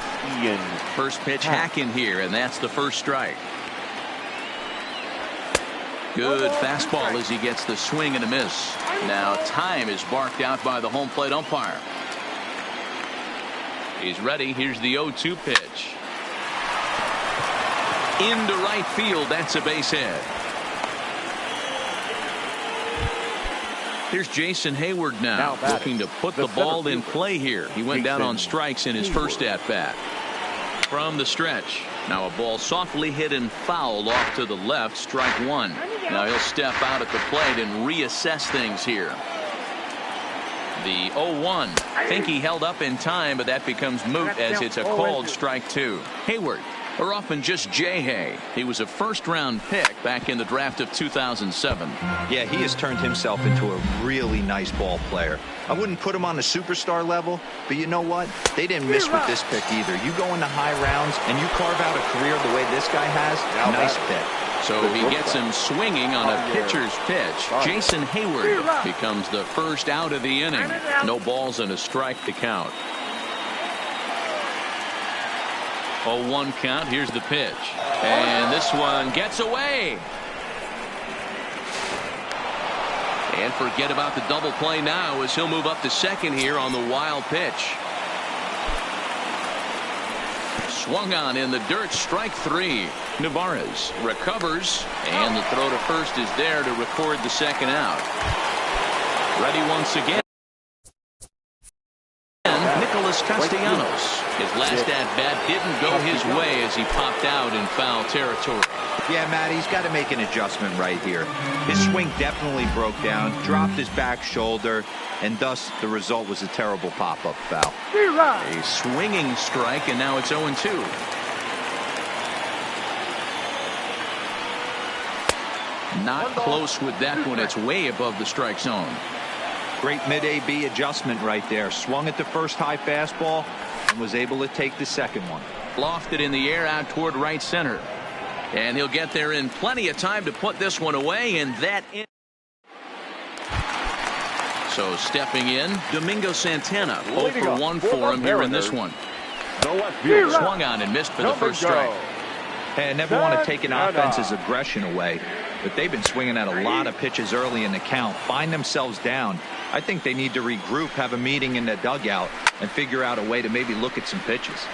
First pitch hack in here, and that's the first strike. Good fastball as he gets the swing and a miss. Now time is barked out by the home plate umpire. He's ready. Here's the 0-2 pitch. Into right field. That's a base hit. Here's Jason Hayward now looking to put the ball in play here. He went down on strikes in his first at-bat. From the stretch. Now a ball softly hit and fouled off to the left. Strike one. Now he'll step out at the plate and reassess things here. The 0-1. Think he held up in time, but that becomes moot as it's a called strike two. Hayward, or often just J-Hay. He was a first-round pick back in the draft of 2007. Yeah, he has turned himself into a really nice ball player. I wouldn't put him on the superstar level, but you know what? They didn't miss with this pick either. You go into high rounds and you carve out a career the way this guy has. Nice pick. So he gets him swinging on a pitcher's pitch. Jason Hayward becomes the first out of the inning. No balls and a strike to count. 0-1 count. Here's the pitch. And this one gets away. And forget about the double play now as he'll move up to second here on the wild pitch. Swung on in the dirt. Strike three. Navarez recovers, and the throw to first is there to record the second out. Ready once again. Nicholas Castellanos. His last at-bat didn't go his way as he popped out in foul territory. Yeah, Matt, he's got to make an adjustment right here. His swing definitely broke down, dropped his back shoulder, and thus the result was a terrible pop-up foul. A swinging strike, and now it's 0-2. Not close with that one. It's way above the strike zone. Great mid-AB adjustment right there. Swung at the first high fastball and was able to take the second one. Lofted in the air out toward right center. And he'll get there in plenty of time to put this one away, and that in. So stepping in, Domingo Santana. 0 for 1 for him here in this one. Swung on and missed for the first strike. Hey, I never want to take an offense's aggression away, but they've been swinging at a lot of pitches early in the count. Find themselves down. I think they need to regroup, have a meeting in the dugout, and figure out a way to maybe look at some pitches.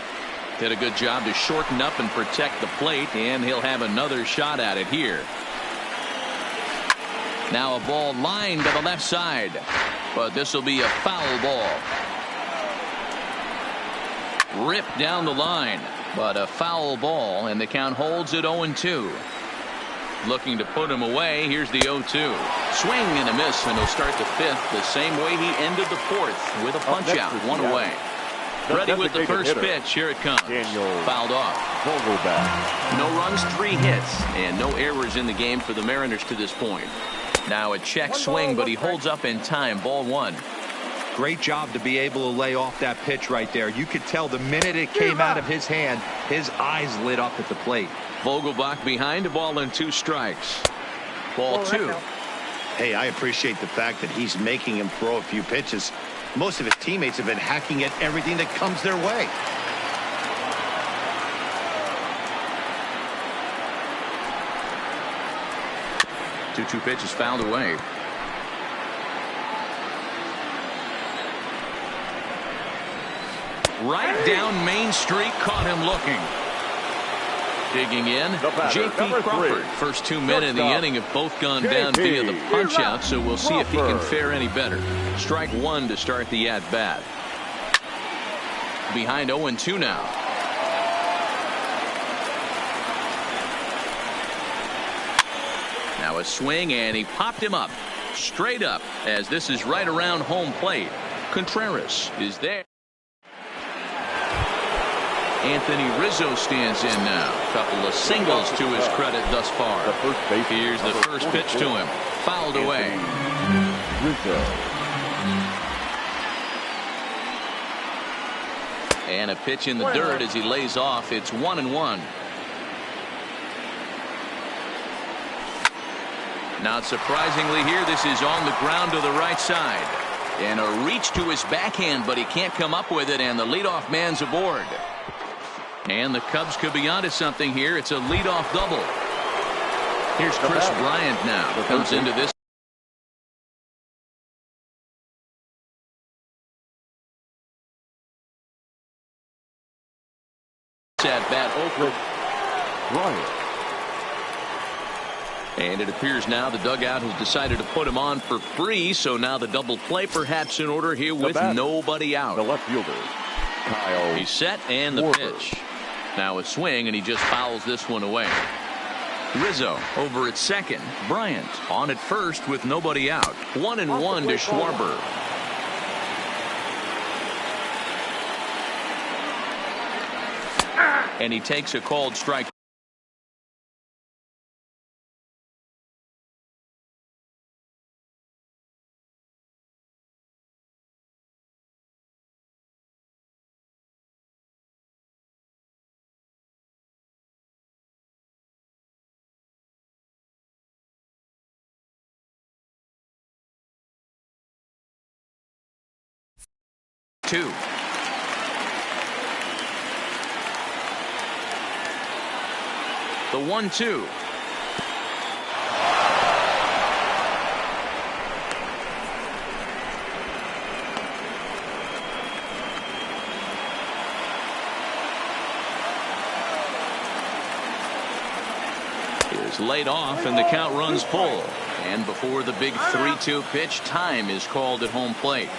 Did a good job to shorten up and protect the plate, and he'll have another shot at it here. Now a ball lined to the left side, but this will be a foul ball. Ripped down the line, but a foul ball, and the count holds at 0-2. Looking to put him away. Here's the 0-2. Swing and a miss, and he'll start the fifth the same way he ended the fourth, with a punch out, one away. Ready with the first pitch. Here it comes. Fouled off. No runs, 3 hits, and no errors in the game for the Mariners to this point. Now a check swing, but he holds up in time. Ball one. Great job to be able to lay off that pitch right there. You could tell the minute it came out of his hand, his eyes lit up at the plate. Vogelbach behind, a ball and 2 strikes. Ball 2. Hey, I appreciate the fact that he's making him throw a few pitches. Most of his teammates have been hacking at everything that comes their way. Two pitches fouled away. Right down Main Street, caught him looking. Digging in, J.P. Crawford. First 2 men in the inning have both gone down via the punch-out, so we'll see if he can fare any better. Strike one to start the at-bat. Behind 0-2 now. Now a swing, and he popped him up. Straight up, as this is right around home plate. Contreras is there. Anthony Rizzo stands in now. Couple of singles to his credit thus far. Here's the first pitch to him. Fouled away. And a pitch in the dirt as he lays off. It's 1-1. Not surprisingly here, this is on the ground to the right side. And a reach to his backhand, but he can't come up with it, and the leadoff man's aboard. And the Cubs could be onto something here. It's a leadoff double. Here's Chris Bryant now. Comes into this. At bat over. And it appears now the dugout has decided to put him on for free, so now the double play perhaps in order here with nobody out. The left fielder, Kyle. He's set and the Schwarber. pitch. Now a swing, and he just fouls this one away. Rizzo over at second. Bryant on at first with nobody out. 1-1 to Schwarber. And he takes a called strike. Two. The 1-2. Is laid off and the count runs full. And before the big 3-2 pitch, time is called at home plate.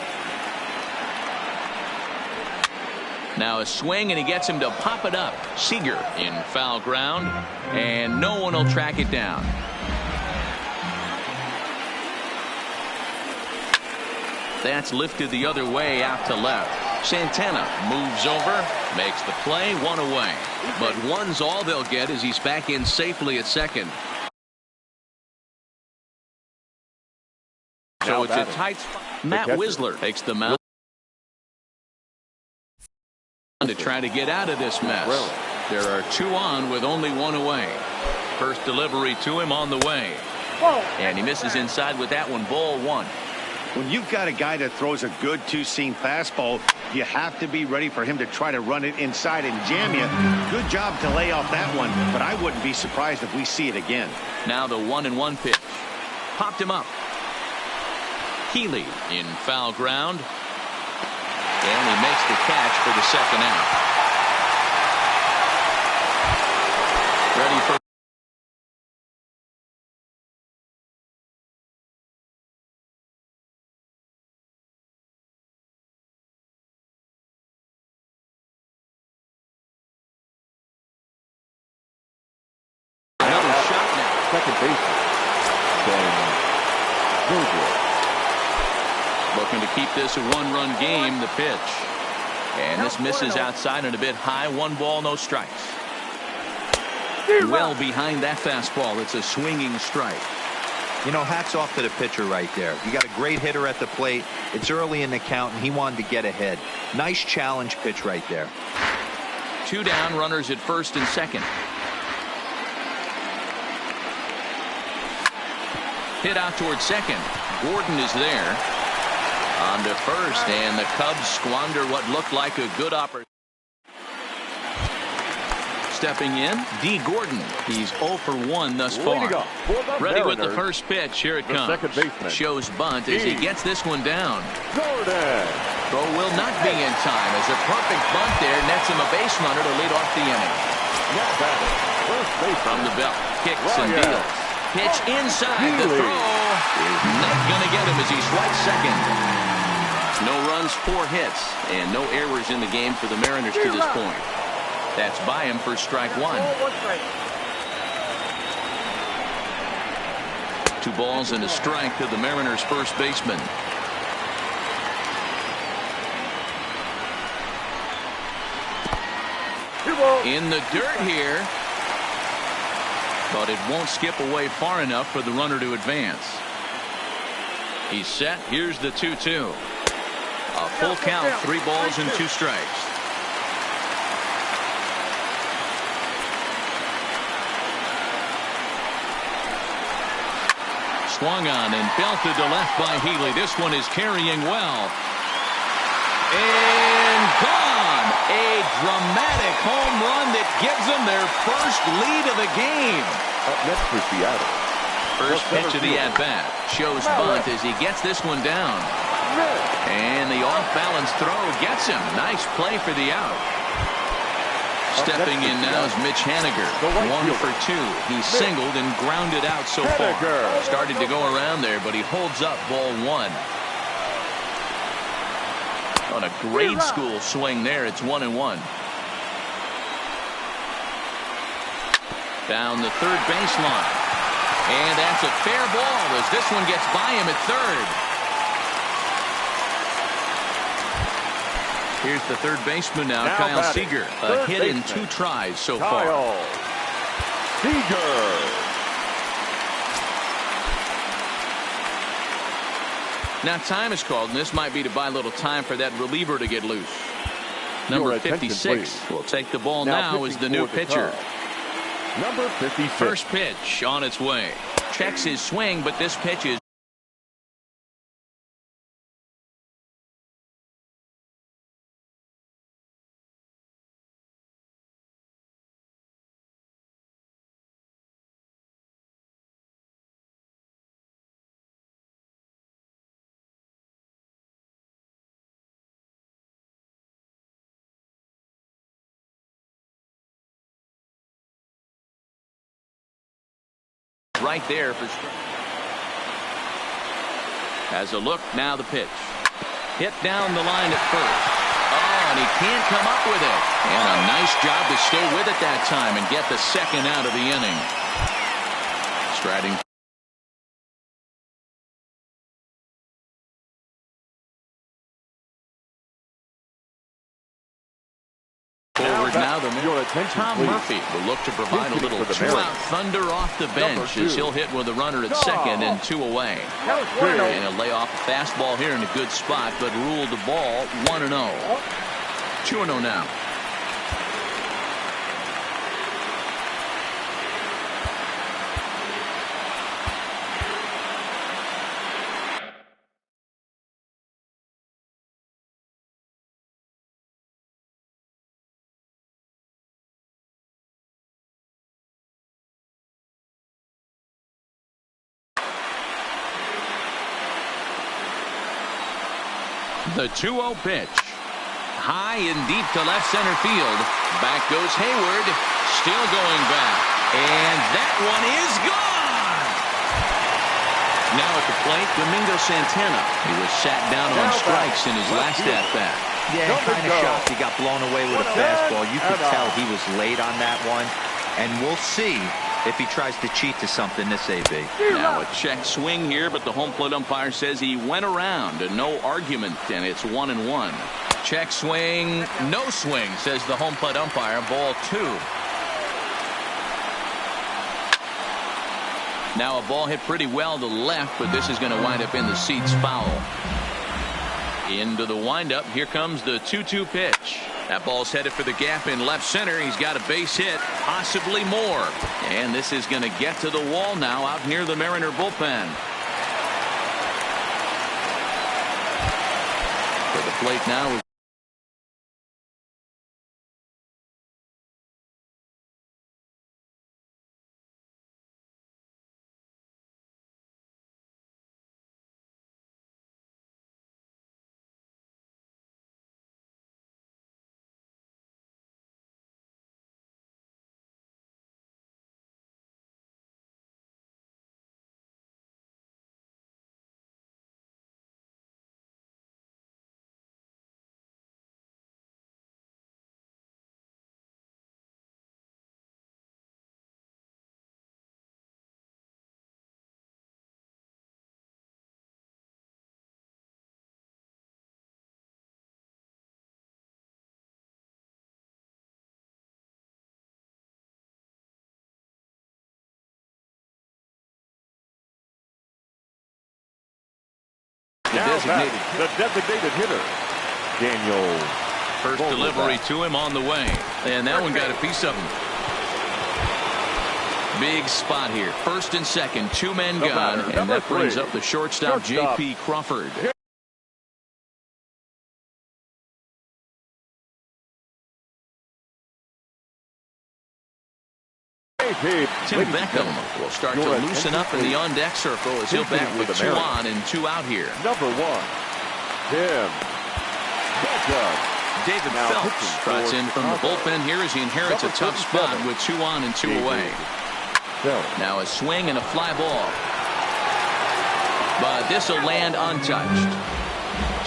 Now a swing, and he gets him to pop it up. Seager in foul ground, and no one will track it down. That's lifted the other way out to left. Santana moves over, makes the play, one away. But one's all they'll get as he's back in safely at second. So it's a tight spot. Matt Wisler takes the mound to try to get out of this mess. There are two on with only one away. First delivery to him on the way. And he misses inside with that one. Ball one. When you've got a guy that throws a good two-seam fastball, you have to be ready for him to try to run it inside and jam you. Good job to lay off that one, but I wouldn't be surprised if we see it again. Now the 1-1 pitch. Popped him up. Healy in foul ground. And he makes the catch for the second out. Ready for another shot now. Second baseman, Ben Looking to keep this a one-run game. The pitch. And this misses outside and a bit high. 1 ball, no strikes. Well behind that fastball. It's a swinging strike. You know, hats off to the pitcher right there. You got a great hitter at the plate. It's early in the count, and he wanted to get ahead. Nice challenge pitch right there. 2 down, runners at first and second. Hit out towards second. Gordon is there. On to first, and the Cubs squander what looked like a good opportunity. Stepping in, D. Gordon. He's 0 for 1 thus far. Ready with the first pitch. Here it comes. second baseman. Shows bunt as he gets this one down. Gordon. Throw will not be in time as a perfect bunt there nets him a base runner to lead off the inning. First baseman. From the belt, kicks and deals. Pitch inside. The throw is not going to get him as he swipes second. No runs, 4 hits, and no errors in the game for the Mariners to this point. That's by him for strike 1. 2 balls and a strike to the Mariners' first baseman. In the dirt here, but it won't skip away far enough for the runner to advance. He's set. Here's the 2-2. A full count, 3 balls and 2 strikes. Swung on and belted to left by Healy. This one is carrying well. And gone. A dramatic home run that gives them their first lead of the game. Up next for Seattle. First pitch of the at-bat. Shows bunt as he gets this one down. And the off-balance throw gets him. Nice play for the out. Stepping in now is Mitch Haniger. 1 for 2. He's singled and grounded out so far. Started to go around there, but he holds up ball 1. On a grade school swing there, it's 1-1. Down the third baseline. And that's a fair ball as this one gets by him at third. Here's the third baseman now Kyle Seager. A hit in 2 tries so far. Kyle Seager. Now time is called, and this might be to buy a little time for that reliever to get loose. Number 56 will take the ball now as the new pitcher. Number 56. First pitch on its way. Checks his swing, but this pitch is right there for strike. Has a look, now the pitch. Hit down the line at first. Oh, and he can't come up with it. And a nice job to stay with it that time and get the second out of the inning. Striding forward now, Tom Murphy will look to provide a little 2-out thunder off the bench as he'll hit with a runner at second and 2 away. And he'll lay off a fastball here in a good spot, but ruled the ball 1-0. 2-0 now. The 2-0 pitch. High and deep to left center field. Back goes Hayward. Still going back. And that one is gone. Now at the plate, Domingo Santana. He was sat down on strikes in his last at-bat. Yeah, kind of shocked he got blown away with a fastball. You could tell he was late on that one. And we'll see if he tries to cheat to something this AB. Now a check swing here, but the home plate umpire says he went around and no argument, and it's 1-1. Check swing, no swing, says the home plate umpire. Ball 2. Now a ball hit pretty well to left, but this is going to wind up in the seats foul. Into the windup. Here comes the 2-2 pitch. That ball's headed for the gap in left center. He's got a base hit, possibly more. And this is going to get to the wall now out near the Mariner bullpen. For the plate now is the designated hitter, Daniel. First delivery to him on the way. And that one got a piece of him. Big spot here. First and second, 2 men gone. And that brings up the shortstop, J.P. Crawford. Tim Beckham will start to loosen up in the on-deck circle as he'll bat with 2 on and 2 out here. Number 1, Tim Beckham. David Now Phelps pitching trots for in from the Chicago. bullpen here as he inherits a Number tough spot 37, with 2 on and 2 David away. Phelps. Now a swing and a fly ball. But this will land untouched.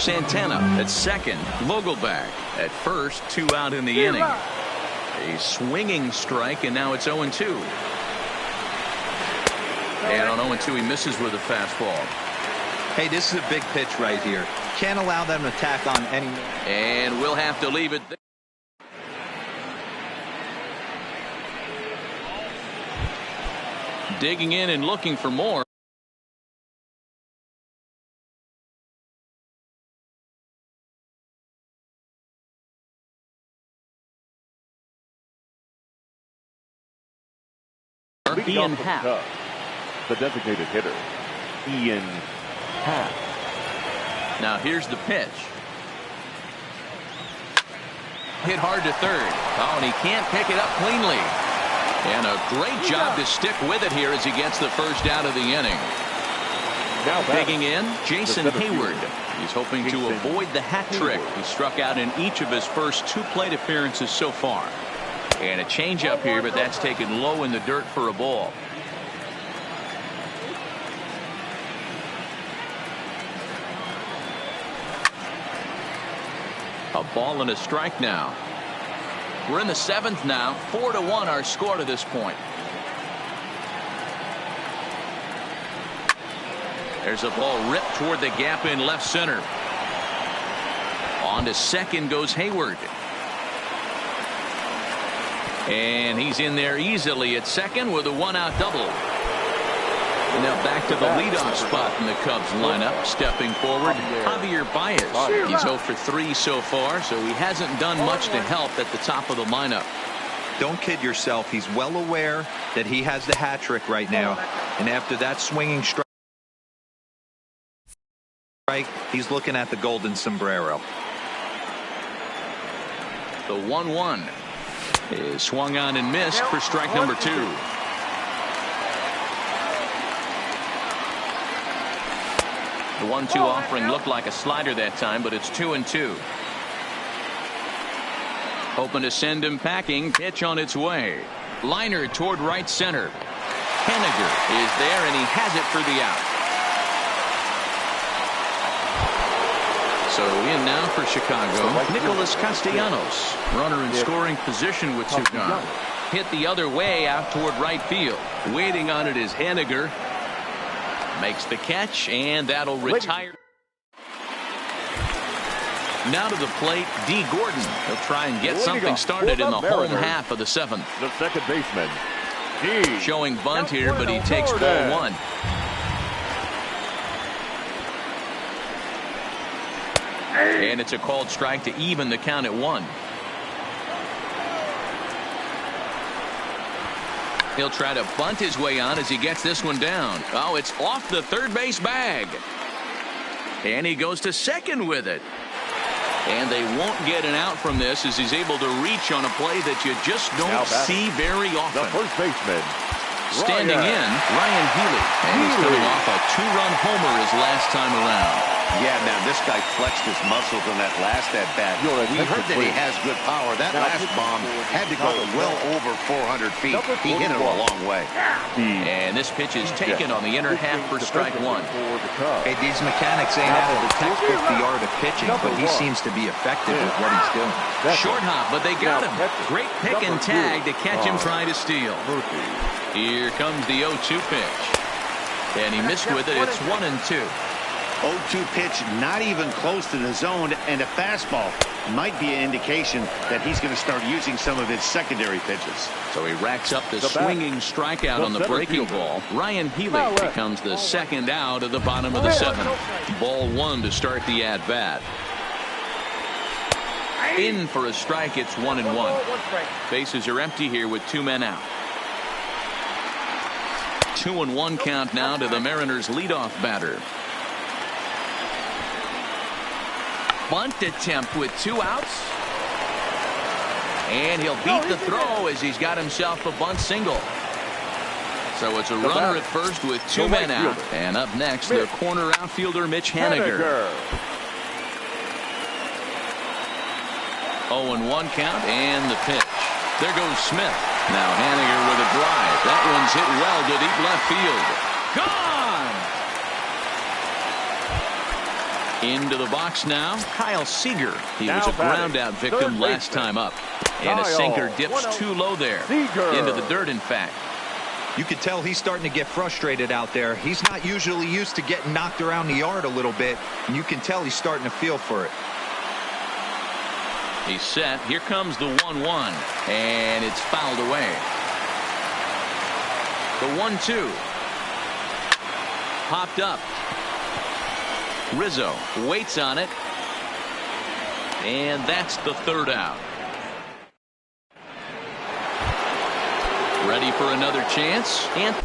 Santana at second. Vogelbach at first. 2 out in the inning. A swinging strike, and now it's 0-2. And on 0-2, he misses with a fastball. Hey, this is a big pitch right here. Can't allow them to tack on any. And we'll have to leave it there. Digging in and looking for more. Leading Ian off the Happ. Cubs, the designated hitter, Ian Happ. Now here's the pitch. Hit hard to third. Oh, and he can't pick it up cleanly. And a great job to stick with it here as he gets the first out of the inning. Now Digging in, Jason the center Hayward. fielder, He's hoping to Jason avoid the hat trick. Hayward. He struck out in each of his first 2 plate appearances so far. And a changeup here, but that's taken low in the dirt for a ball. A ball and a strike now. We're in the 7th now. 4-1 our score to this point. There's a ball ripped toward the gap in left center. On to second goes Hayward. And he's in there easily at second with a 1-out double. And now back to the leadoff spot in the Cubs lineup. Stepping forward, Javier Baez. He's 0 for 3 so far, so he hasn't done much to help at the top of the lineup. Don't kid yourself. He's well aware that he has the hat trick right now. And after that swinging strike, he's looking at the golden sombrero. The 1-1 is swung on and missed for strike number 2. The 1-2 offering looked like a slider that time, but it's 2-2. Hoping to send him packing. Pitch on its way. Liner toward right center. Henniger is there, and he has it for the out. So in now for Chicago, Nicholas Castellanos. Runner in scoring position with 2 gone. Hit the other way out toward right field. Waiting on it is Henniger. Makes the catch, and that'll retire. Now to the plate, D. Gordon. He'll try and get something started in the home half of the 7th. The second baseman, D. Showing bunt here, but he takes ball 1. And it's a called strike to even the count at 1. He'll try to bunt his way on as he gets this one down. Oh, it's off the third base bag. And he goes to second with it. And they won't get an out from this as he's able to reach on a play that you just don't see very often. The first baseman, Standing in, Ryan Healy. And he's coming off a 2-run homer his last time around. Yeah, now this guy flexed his muscles on that last at-bat. We heard that he has good power. That last bomb had to go well over 400 feet. He hit it a long way. And this pitch is taken on the inner half for strike 1. Hey, these mechanics ain't out of the textbook, the art of pitching, but he seems to be effective with what he's doing. Short hop, but they got him. Great pick and tag to catch him trying to steal. Here comes the 0-2 pitch. And he missed with it. It's 1-2. 0-2 pitch, not even close to the zone, and a fastball might be an indication that he's going to start using some of his secondary pitches. So he racks up the swinging strikeout on the breaking ball. Ryan Healy becomes the second out of the bottom of the 7th. Ball 1 to start the at-bat. In for a strike, it's 1-1. Bases are empty here with 2 men out. 2-1 count now to the Mariners leadoff batter. Bunt attempt with 2 outs. And he'll beat the throw as he's got himself a bunt single. So it's a runner at first with 2 men out. And up next, the corner outfielder Mitch Henniger. 0-1 count and the pitch. There goes Smith. Now Haniger with a drive. That one's hit well to deep left field. Gone! Into the box now, Kyle Seager. He was a ground out victim last time up. And a sinker dips too low there. Into the dirt, in fact. You could tell he's starting to get frustrated out there. He's not usually used to getting knocked around the yard a little bit, and you can tell he's starting to feel for it. He's set. Here comes the 1-1, and it's fouled away. The 1-2. Popped up. Rizzo waits on it, and that's the third out. Ready for another chance. And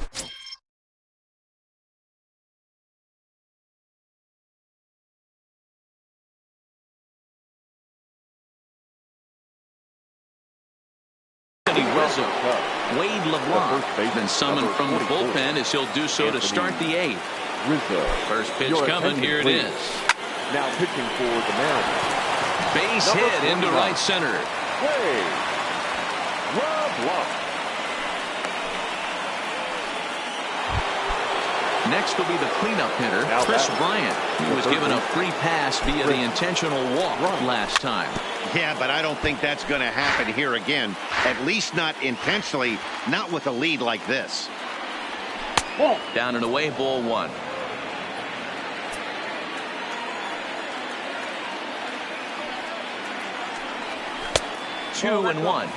Rizzo. Wade LeBlanc been summoned from the bullpen as he'll do so to start the eighth. Rizzo. First pitch coming. Here it is. Now pitching for the Mariners. Base hit into right center. Wade LeBlanc. Next will be the cleanup hitter, Chris Bryant, who was given a free pass via the intentional walk last time. Yeah, but I don't think that's going to happen here again. At least not intentionally, not with a lead like this. Down and away, ball one. Two and one.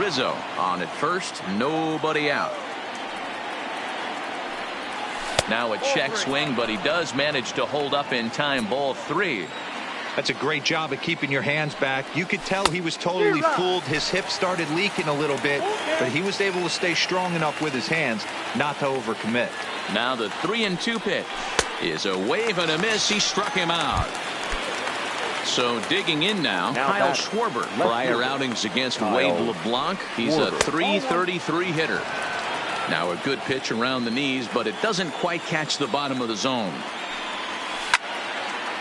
Rizzo on at first, nobody out. Now a check swing, but he does manage to hold up in time. Ball three. That's a great job of keeping your hands back. You could tell he was totally fooled. His hip started leaking a little bit, but he was able to stay strong enough with his hands not to overcommit. Now the 3-2 pitch is a wave and a miss. He struck him out. So digging in now Kyle Schwarber. Prior outings against Wade LeBlanc. He's a .333 hitter. Now a good pitch around the knees, but it doesn't quite catch the bottom of the zone.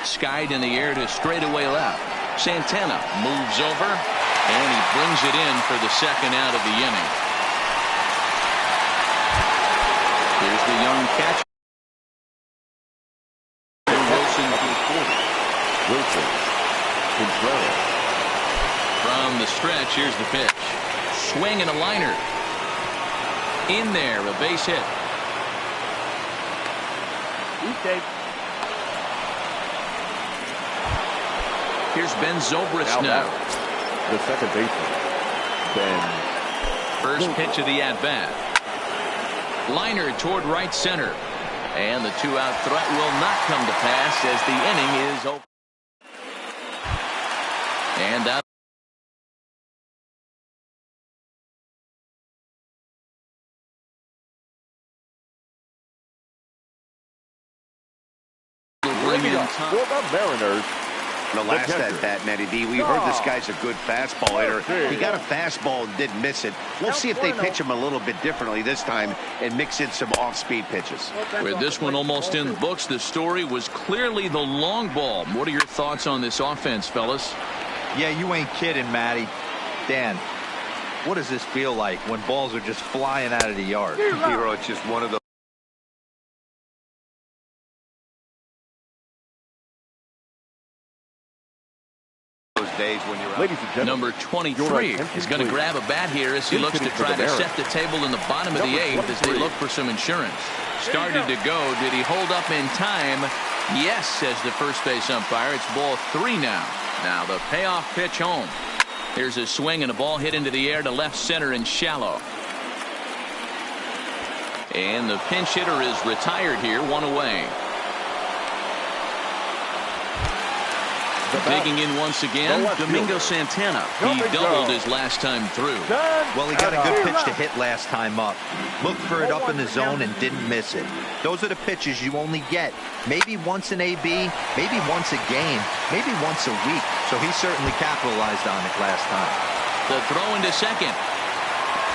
Skied in the air to straightaway left. Santana moves over, and he brings it in for the second out of the inning. Here's the young catcher. Wilson to the 40. Wilson. Contreras. From the stretch, here's the pitch. Swing and a liner. In there, a base hit. Here's Ben Zobrist now. The second baseman, Ben. First pitch of the at-bat. Liner toward right center. And the two-out threat will not come to pass as the inning is over. And out. For the Mariners. The last at-bat, Matty D, we heard this guy's a good fastball hitter. He got a fastball and didn't miss it. We'll see if they pitch him a little bit differently this time and mix in some off-speed pitches. With this one almost in the books, the story was clearly the long ball. What are your thoughts on this offense, fellas? Yeah, you ain't kidding, Matty. Dan, what does this feel like when balls are just flying out of the yard? Hero, it's just one of those days when you're out. Ladies and gentlemen, number 23 is going to grab a bat here as he looks to try to set the table in the bottom of the eighth as they look for some insurance. Started to go. Did he hold up in time? Yes, says the first base umpire. It's ball three now. Now the payoff pitch home. Here's a swing and a ball hit into the air to left center and shallow. And the pinch hitter is retired here, one away. Digging in once again, Domingo Santana. He doubled his last time through. Well, he got a good pitch to hit last time up. Looked for it up in the zone and didn't miss it. Those are the pitches you only get maybe once in AB, maybe once a game, maybe once a week. So he certainly capitalized on it last time. The throw into second.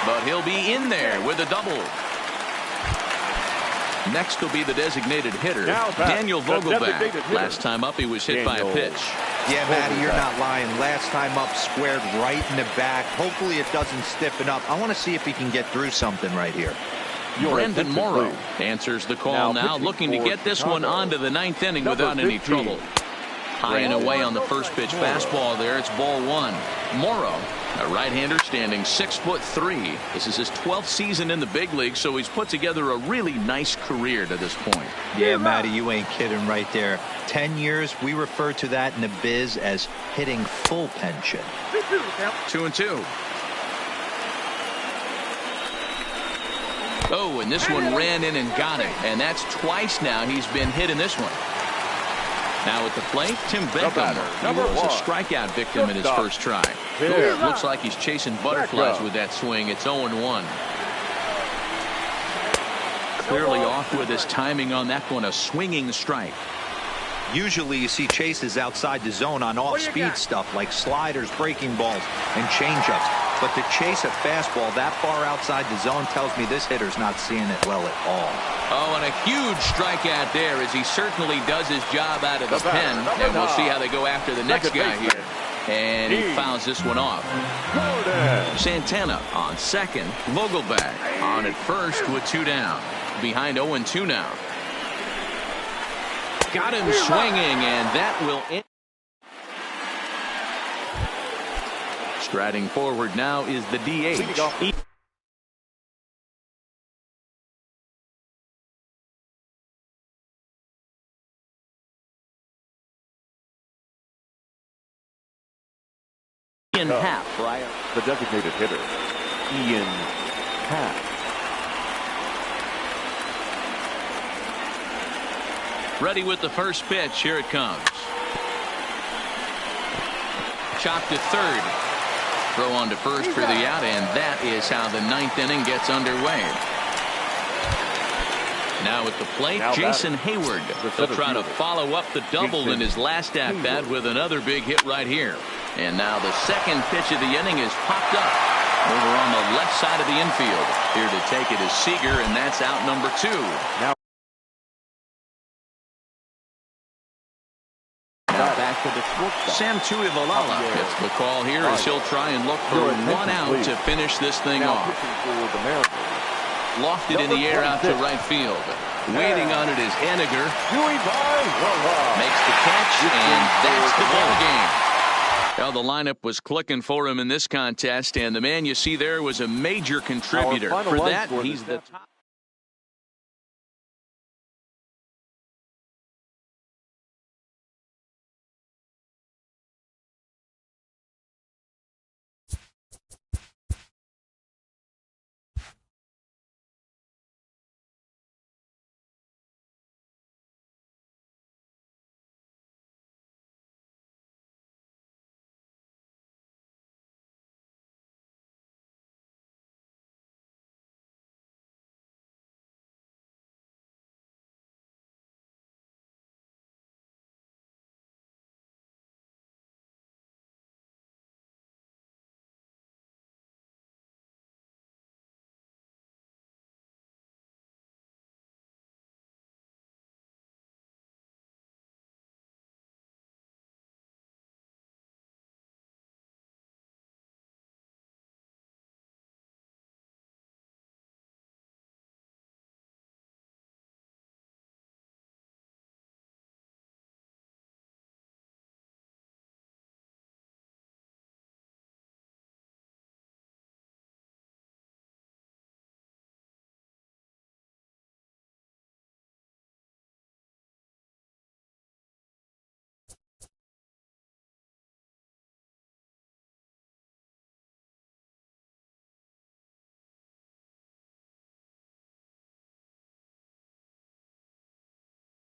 But he'll be in there with a double. Next will be the designated hitter, Now back, Daniel the Vogelbach. designated hitter. Last time up, he was hit by a Daniel pitch. Yeah, Matty, you're not lying. Last time up, squared right in the back. Hopefully it doesn't stiffen up. I want to see if he can get through something right here. Brandon Morrow answers the call now, looking to get this one onto the ninth inning without any trouble. High and away on the first pitch fastball there. It's ball one. Morrow, a right-hander standing 6'3". This is his 12th season in the big league, so he's put together a really nice career to this point. Yeah, Matty, you ain't kidding right there. 10 years, we refer to that in the biz as hitting full pension. 2-2, count. 2-2. Oh, and this one ran in and got it. And that's twice now he's been hit in this one. Now at the plate, Tim Beckham. He was a strikeout victim in his first try. Looks like he's chasing butterflies with that swing. It's 0-1. Clearly off with his timing on that one. A swinging strike. Usually you see chases outside the zone on off-speed stuff like sliders, breaking balls, and changeups. But to chase a fastball that far outside the zone tells me this hitter's not seeing it well at all. Oh, and a huge strikeout there as he certainly does his job out of the pen. And we'll see how they go after the next guy here. And he fouls this one off. Santana on second. Vogelbach on at first with 2 down. Behind 0-2 now. Got him swinging, and that will end. Striding forward now is the DH. Ian Happ, right? The designated hitter, Ian Happ. Ready with the first pitch. Here it comes. Chopped to third. Throw on to first for the out, and that is how the ninth inning gets underway. Now at the plate, Jason Hayward. He'll try to follow up the double in his last at-bat with another big hit right here. And now the second pitch of the inning is popped up over on the left side of the infield. Here to take it is Seager, and that's out number 2. Now back to the shortstop. Sam Tuivailala gets the call here as he'll try and look for 1 out to finish this thing off. Lofted in the air out to right field. Waiting on it is Henniger. Makes the catch, and that's the ball game. Well, the lineup was clicking for him in this contest, and the man you see there was a major contributor. For that, he's the top.